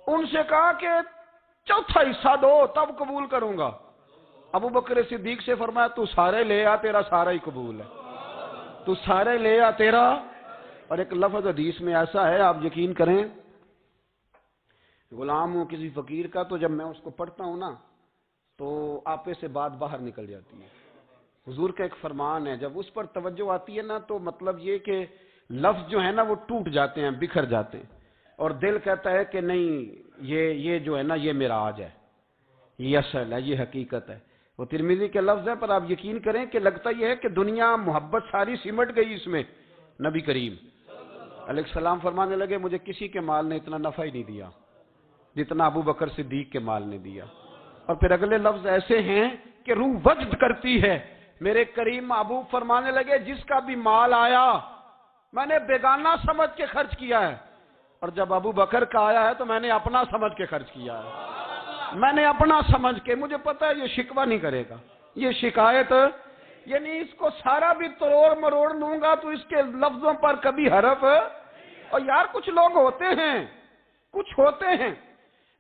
ان سے کہا کہ چوتھا حصہ دو تب قبول کروں گا. ابو بکر صدیق سے فرمایا تو سارے لے آ، تیرا سارا ہی قبول ہے، تو سارے لے آ تیرا۔ اور ایک لفظ حدیث میں ایسا ہے، آپ یقین کریں، غلام ہوں کسی فقیر کا، تو جب میں اس کو پڑھتا ہوں نا تو آپے سے بات باہر نکل جاتی ہے۔ حضور کا ایک فرمان ہے، جب اس پر توجہ آتی ہے نا تو مطلب یہ کہ لفظ جو ہے نا وہ ٹوٹ جاتے ہیں، بکھر جاتے ہیں، اور دل کہتا ہے کہ نہیں، یہ جو ہے نا یہ میرا آج ہے، یہ اصل ہے، یہ حقیقت ہے۔ وہ ترمذی کے لفظ ہے، پر آپ یقین کریں کہ لگتا یہ ہے کہ دنیا محبت ساری سمٹ گئی اس میں۔ نبی کریم علیہ السلام فرمانے لگے مجھے کسی کے مال نے اتنا نفع ہی نہیں دیا جتنا ابو بکر صدیق کے مال نے دیا۔ اور پھر اگلے لفظ ایسے ہیں کہ روح وجد کرتی ہے۔ میرے کریم محبوب فرمانے لگے جس کا بھی مال آیا میں نے بیگانہ سمجھ کے خرچ کیا ہے، اور جب ابو بکر کا آیا ہے تو میں نے اپنا سمجھ کے خرچ کیا ہے، میں نے اپنا سمجھ کے، مجھے پتا ہے یہ شکوہ نہیں کرے گا، یہ شکایت، یعنی اس کو سارا بھی تروڑ مروڑ لوں گا تو اس کے لفظوں پر کبھی حرف۔ اور یار کچھ لوگ ہوتے ہیں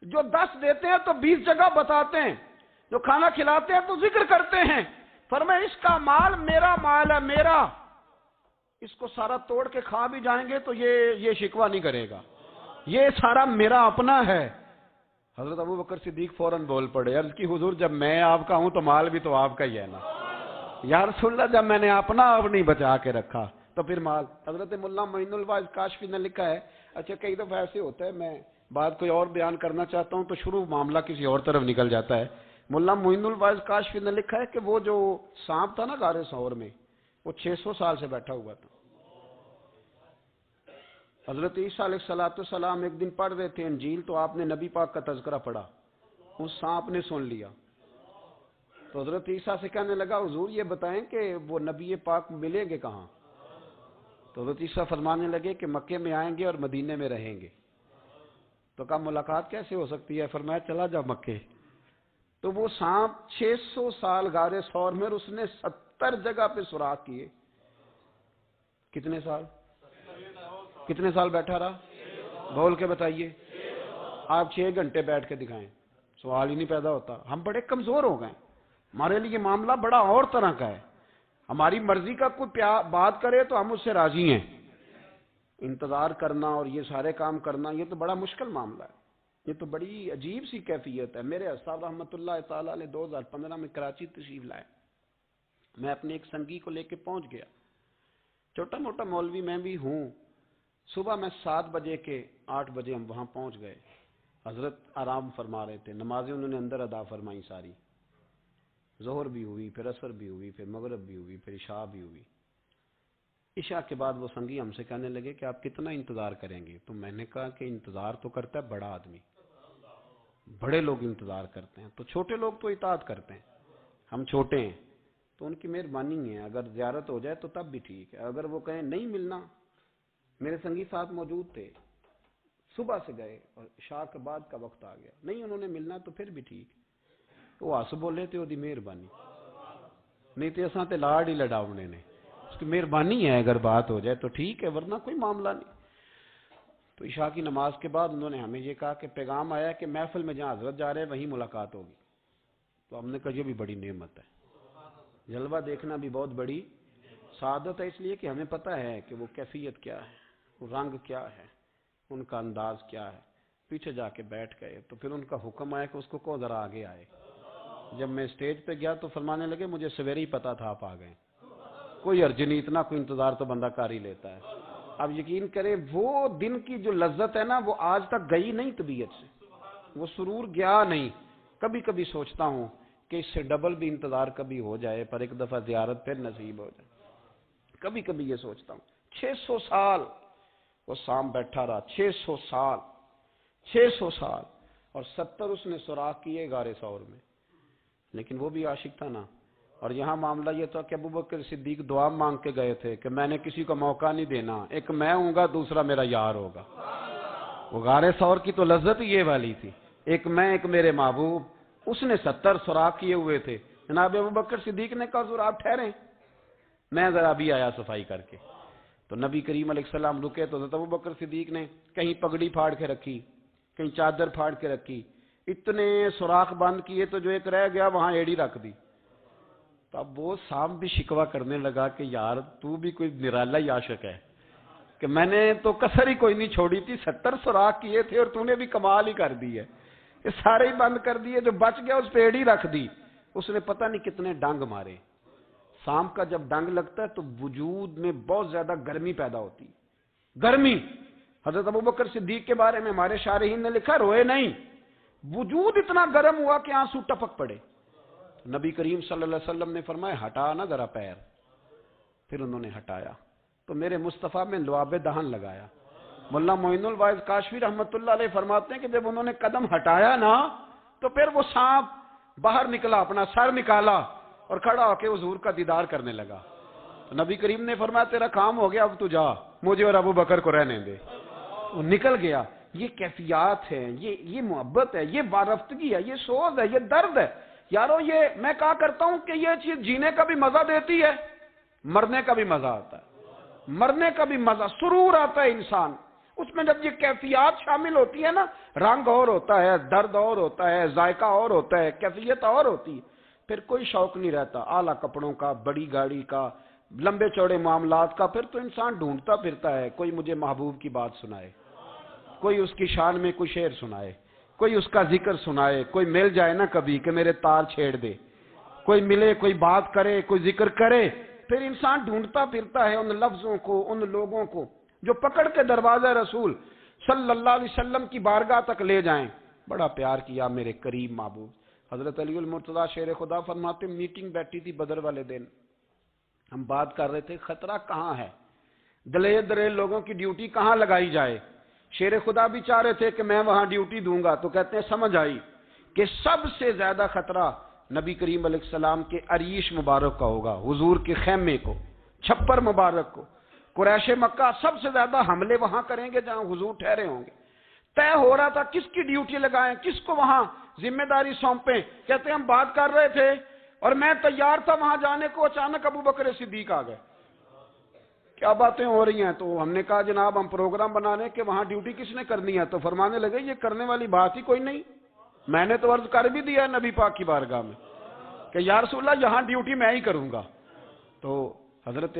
جو 10 دیتے ہیں تو 20 جگہ بتاتے ہیں، جو کھانا کھلاتے ہیں تو ذکر کرتے ہیں، فرمایا اس کا مال میرا مال ہے، میرا، اس کو سارا توڑ کے کھا بھی جائیں گے تو یہ شکوہ نہیں کرے گا، یہ سارا میرا اپنا ہے۔ حضرت ابو بکر صدیق فوراً بول پڑے، عرض کی حضور جب میں آپ کا ہوں تو مال بھی تو آپ کا ہی ہے نا۔ یا رسول اللہ جب میں نے اپنا آپ نہیں بچا کے رکھا تو پھر مال۔ حضرت مولانا معین الواعظ کاشفی نے لکھا ہے، اچھا کئی دفعہ ایسے ہوتا ہے میں بات کوئی اور بیان کرنا چاہتا ہوں تو شروع معاملہ کسی اور طرف نکل جاتا ہے۔ مولانا معین الواعظ کاشفی نے لکھا ہے کہ وہ جو سانپ تھا نا غار ثور میں، وہ 600 سال سے بیٹھا ہوا تھا۔ حضرت عیسیٰ علیہ السلام ایک دن پڑھ رہے تھے انجیل، تو آپ نے نبی پاک کا تذکرہ پڑھا، اس سانپ نے سن لیا، تو حضرت عیسیٰ سے کہنے لگا حضور یہ بتائیں کہ وہ نبی پاک ملیں گے کہاں؟ تو حضرت عیسیٰ فرمانے لگے کہ مکے میں آئیں گے اور مدینے میں رہیں گے۔ تو کہا ملاقات کیسے ہو سکتی ہے؟ فرمایا چلا جا مکے۔ تو وہ سانپ 600 سال غار ثور میں، اس نے 70 جگہ پہ سوراخ کیے۔ کتنے سال بیٹھا رہا؟ بول کے بتائیے۔ آپ 6 گھنٹے بیٹھ کے دکھائیں، سوال ہی نہیں پیدا ہوتا۔ ہم بڑے کمزور ہو گئے، ہمارے لیے معاملہ بڑا اور طرح کا ہے، ہماری مرضی کا کوئی بات کرے تو ہم اس سے راضی ہیں۔ انتظار کرنا اور یہ سارے کام کرنا یہ تو بڑا مشکل معاملہ ہے، یہ تو بڑی عجیب سی کیفیت ہے۔ میرے استاد رحمۃ اللہ تعالیٰ نے 2015 میں کراچی تشریف لائے، میں اپنے ایک سنگی کو لے کے پہنچ گیا، چھوٹا موٹا مولوی میں بھی ہوں۔ صبح میں 7 بجے کے 8 بجے ہم وہاں پہنچ گئے، حضرت آرام فرما رہے تھے، نمازیں انہوں نے اندر ادا فرمائی ساری، ظہر بھی ہوئی، پھر عصر بھی ہوئی، پھر مغرب بھی ہوئی، پھر عشاء بھی ہوئی۔ عشاء کے بعد وہ سنگی ہم سے کہنے لگے کہ آپ کتنا انتظار کریں گے؟ تو میں نے کہا کہ انتظار تو کرتا ہے بڑا آدمی، بڑے لوگ انتظار کرتے ہیں، تو چھوٹے لوگ تو اطاعت کرتے ہیں، ہم چھوٹے ہیں تو ان کی مہربانی ہے، اگر زیارت ہو جائے تو تب بھی ٹھیک ہے، اگر وہ کہیں نہیں ملنا۔ میرے سنگی ساتھ موجود تھے، صبح سے گئے اور عشاء کے بعد کا وقت آ گیا، نہیں انہوں نے ملنا تو پھر بھی ٹھیک، وہ ہس بولے تے وہ مہربانی، نہیں تو اساں تے لاڑ ہی لڑاونے نے، اس کی مہربانی ہے، اگر بات ہو جائے تو ٹھیک ہے ورنہ کوئی معاملہ نہیں۔ تو عشاء کی نماز کے بعد انہوں نے ہمیں یہ کہا کہ پیغام آیا کہ محفل میں جہاں حضرت جا رہے ہیں وہیں ملاقات ہوگی۔ تو ہم نے کہا یہ بھی بڑی نعمت ہے، جلوہ دیکھنا بھی بہت بڑی سعادت ہے، اس لیے کہ ہمیں پتہ ہے کہ وہ کیفیت کیا ہے، وہ رنگ کیا ہے، ان کا انداز کیا ہے۔ پیچھے جا کے بیٹھ گئے تو پھر ان کا حکم آیا کہ اس کو ذرا آگے آئے۔ جب میں اسٹیج پہ گیا تو فرمانے لگے مجھے سویرے ہی پتا تھا آپ آ گئے، کوئی عرض نہیں، اتنا کوئی انتظار تو بندہ کر ہی لیتا ہے۔ اب یقین کرے وہ دن کی جو لذت ہے نا وہ آج تک گئی نہیں طبیعت سے، وہ سرور گیا نہیں۔ کبھی کبھی سوچتا ہوں کہ اس سے ڈبل بھی انتظار کبھی ہو جائے، پر ایک دفعہ زیارت پھر نصیب ہو جائے، کبھی کبھی یہ سوچتا ہوں۔ 600 سال وہ سام بیٹھا رہا، 600 سال اور 70 اس نے سوراخ کیے غار ثور میں، لیکن وہ بھی عاشق تھا نا۔ اور یہاں معاملہ یہ تھا کہ ابو بکر صدیق دعا مانگ کے گئے تھے کہ میں نے کسی کو موقع نہیں دینا، ایک میں ہوں گا دوسرا میرا یار ہوگا۔ وہ غار ثور کی تو لذت یہ والی تھی، ایک میں ایک میرے محبوب۔ اس نے 70 سوراخ کیے ہوئے تھے، جناب ابو بکر صدیق نے کہا حضور آپ ٹھہریں، میں ذرا بھی آیا صفائی کر کے۔ تو نبی کریم علیہ السلام رکے تو حضرت ابو بکر صدیق نے کہیں پگڑی پھاڑ کے رکھی، کہیں چادر پھاڑ کے رکھی، اتنے سوراخ بند کیے تو جو ایک رہ گیا وہاں ایڑی رکھ دی۔ تو اب وہ سام بھی شکوہ کرنے لگا کہ یار تو بھی کوئی نرالا ہی عاشق ہے کہ میں نے تو کسر ہی کوئی نہیں چھوڑی تھی، 70 سوراخ کیے تھے اور تو نے بھی کمال ہی کر دی ہے، یہ سارے ہی بند کر دیے، جو بچ گیا اس پیڑ ہی رکھ دی۔ اس نے پتہ نہیں کتنے ڈنگ مارے۔ سام کا جب ڈنگ لگتا ہے تو وجود میں بہت زیادہ گرمی پیدا ہوتی ہے، گرمی۔ حضرت ابوبکر صدیق کے بارے میں ہمارے شارحین نے لکھا روئے نہیں، وجود اتنا گرم ہوا کہ آنسو ٹپک پڑے۔ نبی کریم صلی اللہ علیہ وسلم نے فرمایا ہٹا نا ذرا پیر، پھر انہوں نے ہٹایا تو میرے مصطفیٰ میں لعاب دہن لگایا۔ مولا معین الواعظ کاشفی رحمت اللہ علیہ فرماتے ہیں کہ جب انہوں نے قدم ہٹایا نا تو پھر وہ سانپ باہر نکلا، اپنا سر نکالا اور کھڑا ہو کے حضور کا دیدار کرنے لگا۔ تو نبی کریم نے فرمایا تیرا کام ہو گیا، اب تو جا، مجھے اور ابو بکر کو رہنے دے۔ وہ نکل گیا۔ یہ کیفیات ہے، یہ محبت ہے، یہ وارفتگی ہے، یہ سوز ہے، یہ درد ہے۔ یارو یہ میں کہا کرتا ہوں کہ یہ چیز جینے کا بھی مزہ دیتی ہے، مرنے کا بھی مزہ آتا ہے، مرنے کا بھی مزہ، سرور آتا ہے انسان اس میں جب یہ کیفیات شامل ہوتی ہے نا، رنگ اور ہوتا ہے، درد اور ہوتا ہے، ذائقہ اور ہوتا ہے، کیفیت اور ہوتی ہے، پھر کوئی شوق نہیں رہتا اعلیٰ کپڑوں کا، بڑی گاڑی کا، لمبے چوڑے معاملات کا۔ پھر تو انسان ڈھونڈتا پھرتا ہے کوئی مجھے محبوب کی بات سنائے، کوئی اس کی شان میں کوئی شعر سنائے، کوئی اس کا ذکر سنائے، کوئی مل جائے نا کبھی کہ میرے تار چھیڑ دے، کوئی ملے، کوئی بات کرے، کوئی ذکر کرے۔ پھر انسان ڈھونڈتا پھرتا ہے ان لفظوں کو، ان لوگوں کو جو پکڑ کے دروازہ رسول صلی اللہ علیہ وسلم کی بارگاہ تک لے جائیں۔ بڑا پیار کیا میرے کریم محبوب۔ حضرت علی المرتضیٰ شیر خدا فرماتے میٹنگ بیٹھی تھی بدر والے دن، ہم بات کر رہے تھے خطرہ کہاں ہے، دلیر دلیر لوگوں کی ڈیوٹی کہاں لگائی جائے۔ شیر خدا بھی چاہ رہے تھے کہ میں وہاں ڈیوٹی دوں گا، تو کہتے ہیں سمجھ آئی کہ سب سے زیادہ خطرہ نبی کریم علیہ السلام کے عریش مبارک کا ہوگا، حضور کے خیمے کو، چھپر مبارک کو۔ قریش مکہ سب سے زیادہ حملے وہاں کریں گے جہاں حضور ٹھہرے ہوں گے۔ طے ہو رہا تھا کس کی ڈیوٹی لگائیں، کس کو وہاں ذمہ داری سونپیں۔ کہتے ہیں ہم بات کر رہے تھے اور میں تیار تھا وہاں جانے کو، اچانک ابو بکر صدیق آ گئے۔ کیا باتیں ہو رہی ہیں؟ تو ہم نے کہا جناب ہم پروگرام بنا رہے ہیں کہ وہاں ڈیوٹی کس نے کرنی ہے، تو فرمانے لگے یہ کرنے والی بات ہی کوئی نہیں، میں نے تو عرض کر بھی دیا ہے نبی پاک کی بارگاہ میں کہ یا رسول اللہ یہاں ڈیوٹی میں ہی کروں گا۔ تو حضرت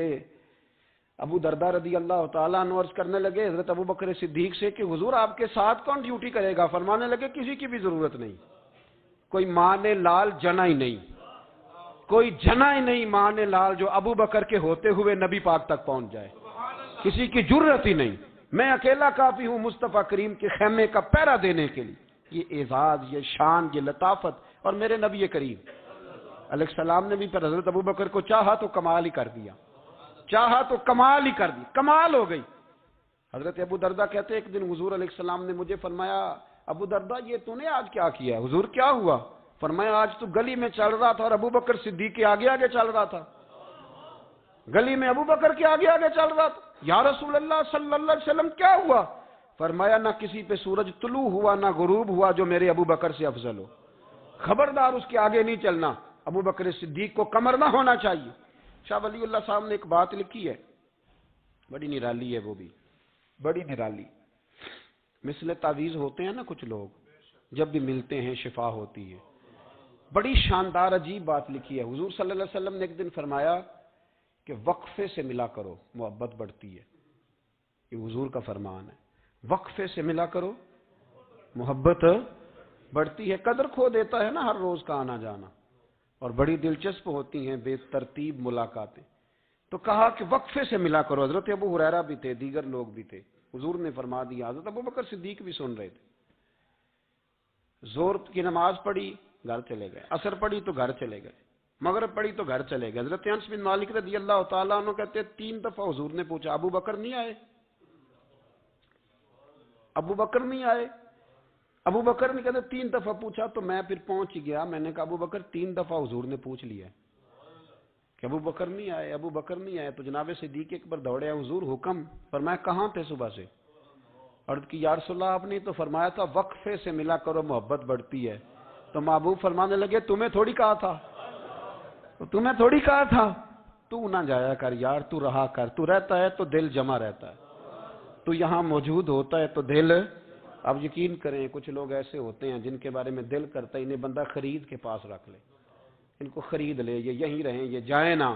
ابو دردہ رضی اللہ تعالیٰ عنہ عرض کرنے لگے حضرت ابو بکر صدیق سے کہ حضور آپ کے ساتھ کون ڈیوٹی کرے گا؟ فرمانے لگے کسی کی بھی ضرورت نہیں، کوئی ماں نے لال جنا ہی نہیں، کوئی جنا ہی نہیں ماں نے لال جو ابو بکر کے ہوتے ہوئے نبی پاک تک پہنچ جائے، کسی کی جرت ہی نہیں، میں اکیلا کافی ہوں مصطفیٰ کریم کے خیمے کا پہرا دینے کے لیے۔ یہ اعزاز، یہ شان، یہ لطافت، اور میرے نبی کریم علیہ السلام نے بھی پر حضرت ابو بکر کو چاہا تو کمال ہی کر دیا، چاہا تو کمال ہی کر دی، کمال ہو گئی۔ حضرت ابو دردہ کہتے ایک دن حضور علیہ السلام نے مجھے فرمایا ابو دردہ یہ تو نے آج کیا کیا ہے؟ حضور کیا ہوا؟ فرمایا آج تو گلی میں چل رہا تھا اور ابو بکر صدیق کے آگے آگے چل رہا تھا، گلی میں ابو بکر کے آگے آگے چل رہا تھا۔ یا رسول اللہ صلی اللہ علیہ وسلم کیا ہوا؟ فرمایا نہ کسی پہ سورج طلوع ہوا نہ غروب ہوا جو میرے ابو بکر سے افضل ہو، خبردار اس کے آگے نہیں چلنا، ابو بکر صدیق کو کمر نہ ہونا چاہیے۔ شاہ ولی اللہ صاحب نے ایک بات لکھی ہے، بڑی نرالی ہے، وہ بھی بڑی نرالی۔ مثل تعویذ ہوتے ہیں نا کچھ لوگ، جب بھی ملتے ہیں شفا ہوتی ہے۔ بڑی شاندار عجیب بات لکھی ہے۔ حضور صلی اللہ علیہ وسلم نے ایک دن فرمایا کہ وقفے سے ملا کرو محبت بڑھتی ہے، یہ حضور کا فرمان ہے، وقفے سے ملا کرو محبت بڑھتی ہے۔ قدر کھو دیتا ہے نا ہر روز کا آنا جانا، اور بڑی دلچسپ ہوتی ہیں بے ترتیب ملاقاتیں، تو کہا کہ وقفے سے ملا کرو۔ حضرت ابو ہریرہ بھی تھے، دیگر لوگ بھی تھے، حضور نے فرما دیا، حضرت ابو بکر صدیق بھی سن رہے تھے۔ زور کی نماز پڑھی گھر چلے گئے، عصر پڑھی تو گھر چلے گئے، مغرب پڑھی تو گھر چلے گئے۔ حضرت انس بن مالک رضی اللہ تعالیٰ عنہ کہتے 3 دفعہ حضور نے پوچھا ابو بکر نہیں آئے؟ ابو بکر نہیں آئے؟ ابو بکر نے کہتے 3 دفعہ پوچھا تو میں پھر پہنچ گیا، میں نے کہا ابو بکر 3 دفعہ حضور نے پوچھ لیا کہ ابو بکر نہیں آئے، ابو بکر نہیں آئے، تو جناب صدیق اکبر دوڑے حضور حکم۔ فرمایا کہاں تھے صبح سے؟ عرض کی یا رسول اللہ آپ نے تو فرمایا تھا وقفے سے ملا کرو محبت بڑھتی ہے، تو محبوب فرمانے لگے تمہیں تھوڑی کہا تھا، تمہیں تھوڑی کہا تھا، تو نہ جایا کر یار، تو رہا کر، تو رہتا ہے تو دل جمع رہتا ہے، تو یہاں موجود ہوتا ہے تو دل۔ اب یقین کریں کچھ لوگ ایسے ہوتے ہیں جن کے بارے میں دل کرتا ہے انہیں بندہ خرید کے پاس رکھ لے، ان کو خرید لے، یہ یہیں رہیں، یہ جائیں نہ،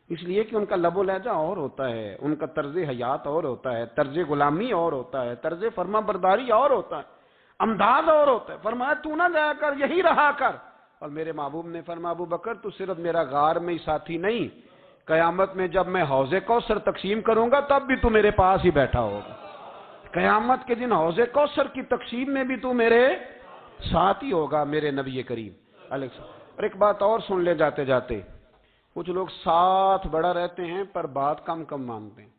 اس لیے کہ ان کا لب و لہجہ اور ہوتا ہے، ان کا طرز حیات اور ہوتا ہے، طرز غلامی اور ہوتا ہے، طرز فرما برداری اور ہوتا ہے، انداز اور ہوتا ہے۔ فرمایا تو نہ جایا کر، یہی رہا کر۔ اور میرے محبوب نے فرمایا ابو بکر تو صرف میرا غار میں ہی ساتھی نہیں، قیامت میں جب میں حوض کوثر تقسیم کروں گا تب بھی تو میرے پاس ہی بیٹھا ہوگا۔ قیامت کے دن حوض کوثر کی تقسیم میں بھی تو میرے ساتھ ہی ہوگا، میرے نبی کریم علیہ السلام۔ اور ایک بات اور سن لے جاتے جاتے، کچھ لوگ ساتھ بڑا رہتے ہیں پر بات کم کم مانتے ہیں۔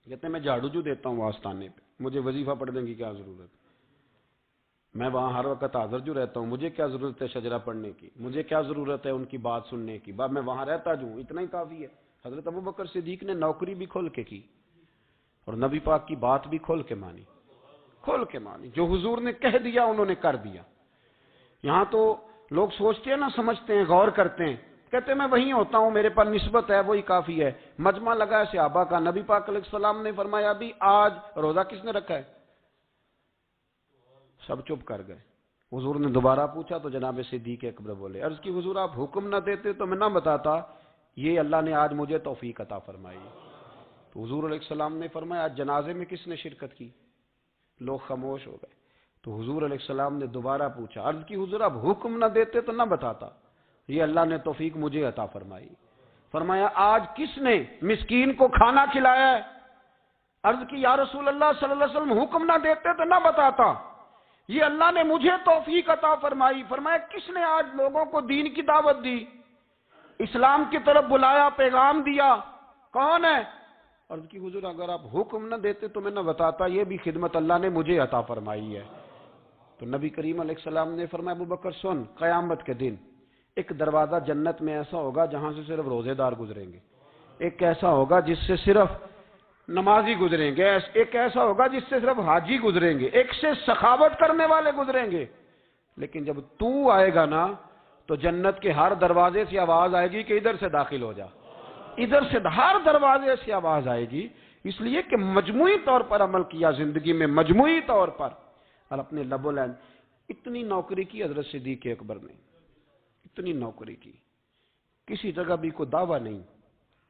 کہتے ہیں میں جھاڑو جو دیتا ہوں آستانے پہ، مجھے وظیفہ پڑھنے کی کیا ضرورت ہے، میں وہاں ہر وقت حاضر جو رہتا ہوں، مجھے کیا ضرورت ہے شجرہ پڑھنے کی، مجھے کیا ضرورت ہے ان کی بات سننے کی، میں وہاں رہتا جو ہوں اتنا ہی کافی ہے۔ حضرت ابوبکر صدیق نے نوکری بھی کھول کے کی اور نبی پاک کی بات بھی کھول کے مانی، کھول کے مانی، جو حضور نے کہہ دیا انہوں نے کر دیا۔ یہاں تو لوگ سوچتے ہیں نہ سمجھتے ہیں، غور کرتے ہیں، کہتے ہیں میں وہیں ہوتا ہوں، میرے پاس نسبت ہے، وہی کافی ہے۔ مجمع لگا ہے صحابہ کا، نبی پاک علیہ السلام نے فرمایا ابھی آج روزہ کس نے رکھا ہے؟ سب چپ کر گئے۔ حضور نے دوبارہ پوچھا تو جناب صدیق اکبر بولے، عرض کی حضور آپ حکم نہ دیتے تو میں نہ بتاتا، یہ اللہ نے آج مجھے توفیق عطا فرمائی۔ تو حضور علیہ السلام نے فرمایا آج جنازے میں کس نے شرکت کی؟ لوگ خاموش ہو گئے۔ تو حضور علیہ السلام نے دوبارہ پوچھا، عرض کی حضور آپ حکم نہ دیتے تو نہ بتاتا، یہ اللہ نے توفیق مجھے عطا فرمائی۔ فرمایا آج کس نے مسکین کو کھانا کھلایا ہے؟ عرض کی یا رسول اللہ صلی اللہ علیہ وسلم حکم نہ دیتے تو نہ بتاتا، یہ اللہ نے مجھے توفیق عطا فرمائی۔ فرمایا کس نے آج لوگوں کو دین کی دعوت دی، اسلام کی طرف بلایا، پیغام دیا، کون ہے؟ عرض کی حضور اگر آپ حکم نہ دیتے تو میں نہ بتاتا، یہ بھی خدمت اللہ نے مجھے عطا فرمائی ہے۔ تو نبی کریم علیہ السلام نے فرمایا ابو بکر سن، قیامت کے دن ایک دروازہ جنت میں ایسا ہوگا جہاں سے صرف روزے دار گزریں گے، ایک ایسا ہوگا جس سے صرف نمازی گزریں گے، ایک ایسا ہوگا جس سے صرف حاجی گزریں گے، ایک سے سخاوت کرنے والے گزریں گے۔ لیکن جب تو آئے گا نا تو جنت کے ہر دروازے سے آواز آئے گی کہ ادھر سے داخل ہو جا، ادھر سے، ہر دروازے سے آواز آئے گی، اس لیے کہ مجموعی طور پر عمل کیا زندگی میں، مجموعی طور پر، اور اپنے لب و لہجے۔ اتنی نوکری کی حضرت صدیق اکبر نے، اتنی نوکری کی، کسی جگہ بھی کوئی دعویٰ نہیں۔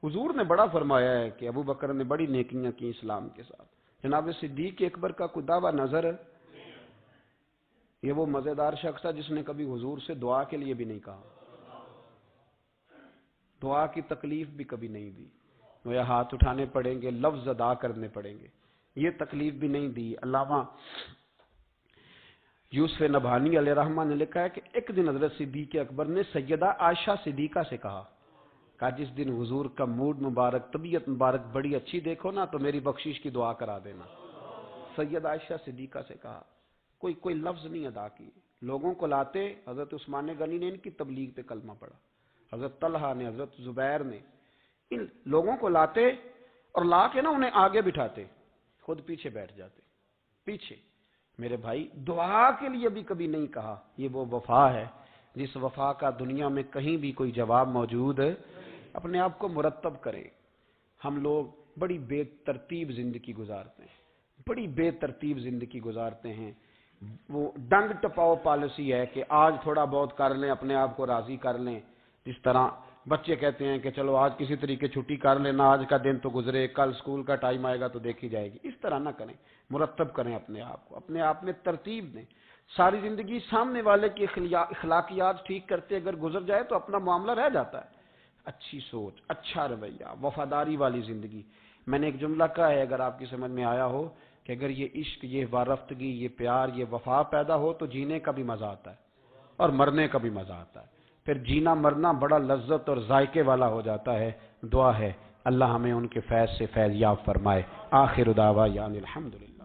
حضور نے بڑا فرمایا ہے کہ ابو بکر نے بڑی نیکیاں کی اسلام کے ساتھ، جناب صدیق اکبر کا کوئی دعویٰ نظر ہے؟ یہ وہ مزیدار شخص ہے جس نے کبھی حضور سے دعا کے لیے بھی نہیں کہا، دعا کی تکلیف بھی کبھی نہیں دی، وہ ہاتھ اٹھانے پڑیں گے، لفظ ادا کرنے پڑیں گے، یہ تکلیف بھی نہیں دی۔ علامہ یوسف نبہانی علیہ رحمہ نے لکھا ہے کہ ایک دن حضرت صدیق اکبر نے سیدہ عائشہ صدیقہ سے کہا جس دن حضور کا موڈ مبارک، طبیعت مبارک بڑی اچھی دیکھو نا تو میری بخشش کی دعا کرا دینا۔ سیدہ عائشہ صدیقہ سے کہا، کوئی لفظ نہیں ادا کی، لوگوں کو لاتے، حضرت عثمان غنی نے ان کی تبلیغ پہ کلمہ پڑھا، حضرت طلحہ نے، حضرت زبیر نے، ان لوگوں کو لاتے اور لا کے نا انہیں آگے بٹھاتے، خود پیچھے بیٹھ جاتے، پیچھے۔ میرے بھائی دعا کے لیے بھی کبھی نہیں کہا، یہ وہ وفا ہے جس وفا کا دنیا میں کہیں بھی کوئی جواب موجود ہے۔ اپنے آپ کو مرتب کریں۔ ہم لوگ بڑی بے ترتیب زندگی گزارتے ہیں، بڑی بے ترتیب زندگی گزارتے ہیں۔ وہ ڈنگ ٹپاؤ پالیسی ہے کہ آج تھوڑا بہت کر لیں، اپنے آپ کو راضی کر لیں، جس طرح بچے کہتے ہیں کہ چلو آج کسی طریقے چھٹی کر لینا، آج کا دن تو گزرے، کل سکول کا ٹائم آئے گا تو دیکھی جائے گی۔ اس طرح نہ کریں، مرتب کریں اپنے آپ کو، اپنے آپ میں ترتیب دیں۔ ساری زندگی سامنے والے کی اخلاقیات ٹھیک کرتے اگر گزر جائے تو اپنا معاملہ رہ جاتا ہے۔ اچھی سوچ، اچھا رویہ، وفاداری والی زندگی۔ میں نے ایک جملہ کہا ہے، اگر آپ کی سمجھ میں آیا ہو، کہ اگر یہ عشق، یہ وارفتگی، یہ پیار، یہ وفا پیدا ہو تو جینے کا بھی مزہ آتا ہے اور مرنے کا بھی مزہ آتا ہے، پھر جینا مرنا بڑا لذت اور ذائقے والا ہو جاتا ہے۔ دعا ہے اللہ ہمیں ان کے فیض سے فیض یاب فرمائے۔ آخر دعوانا الحمدللہ۔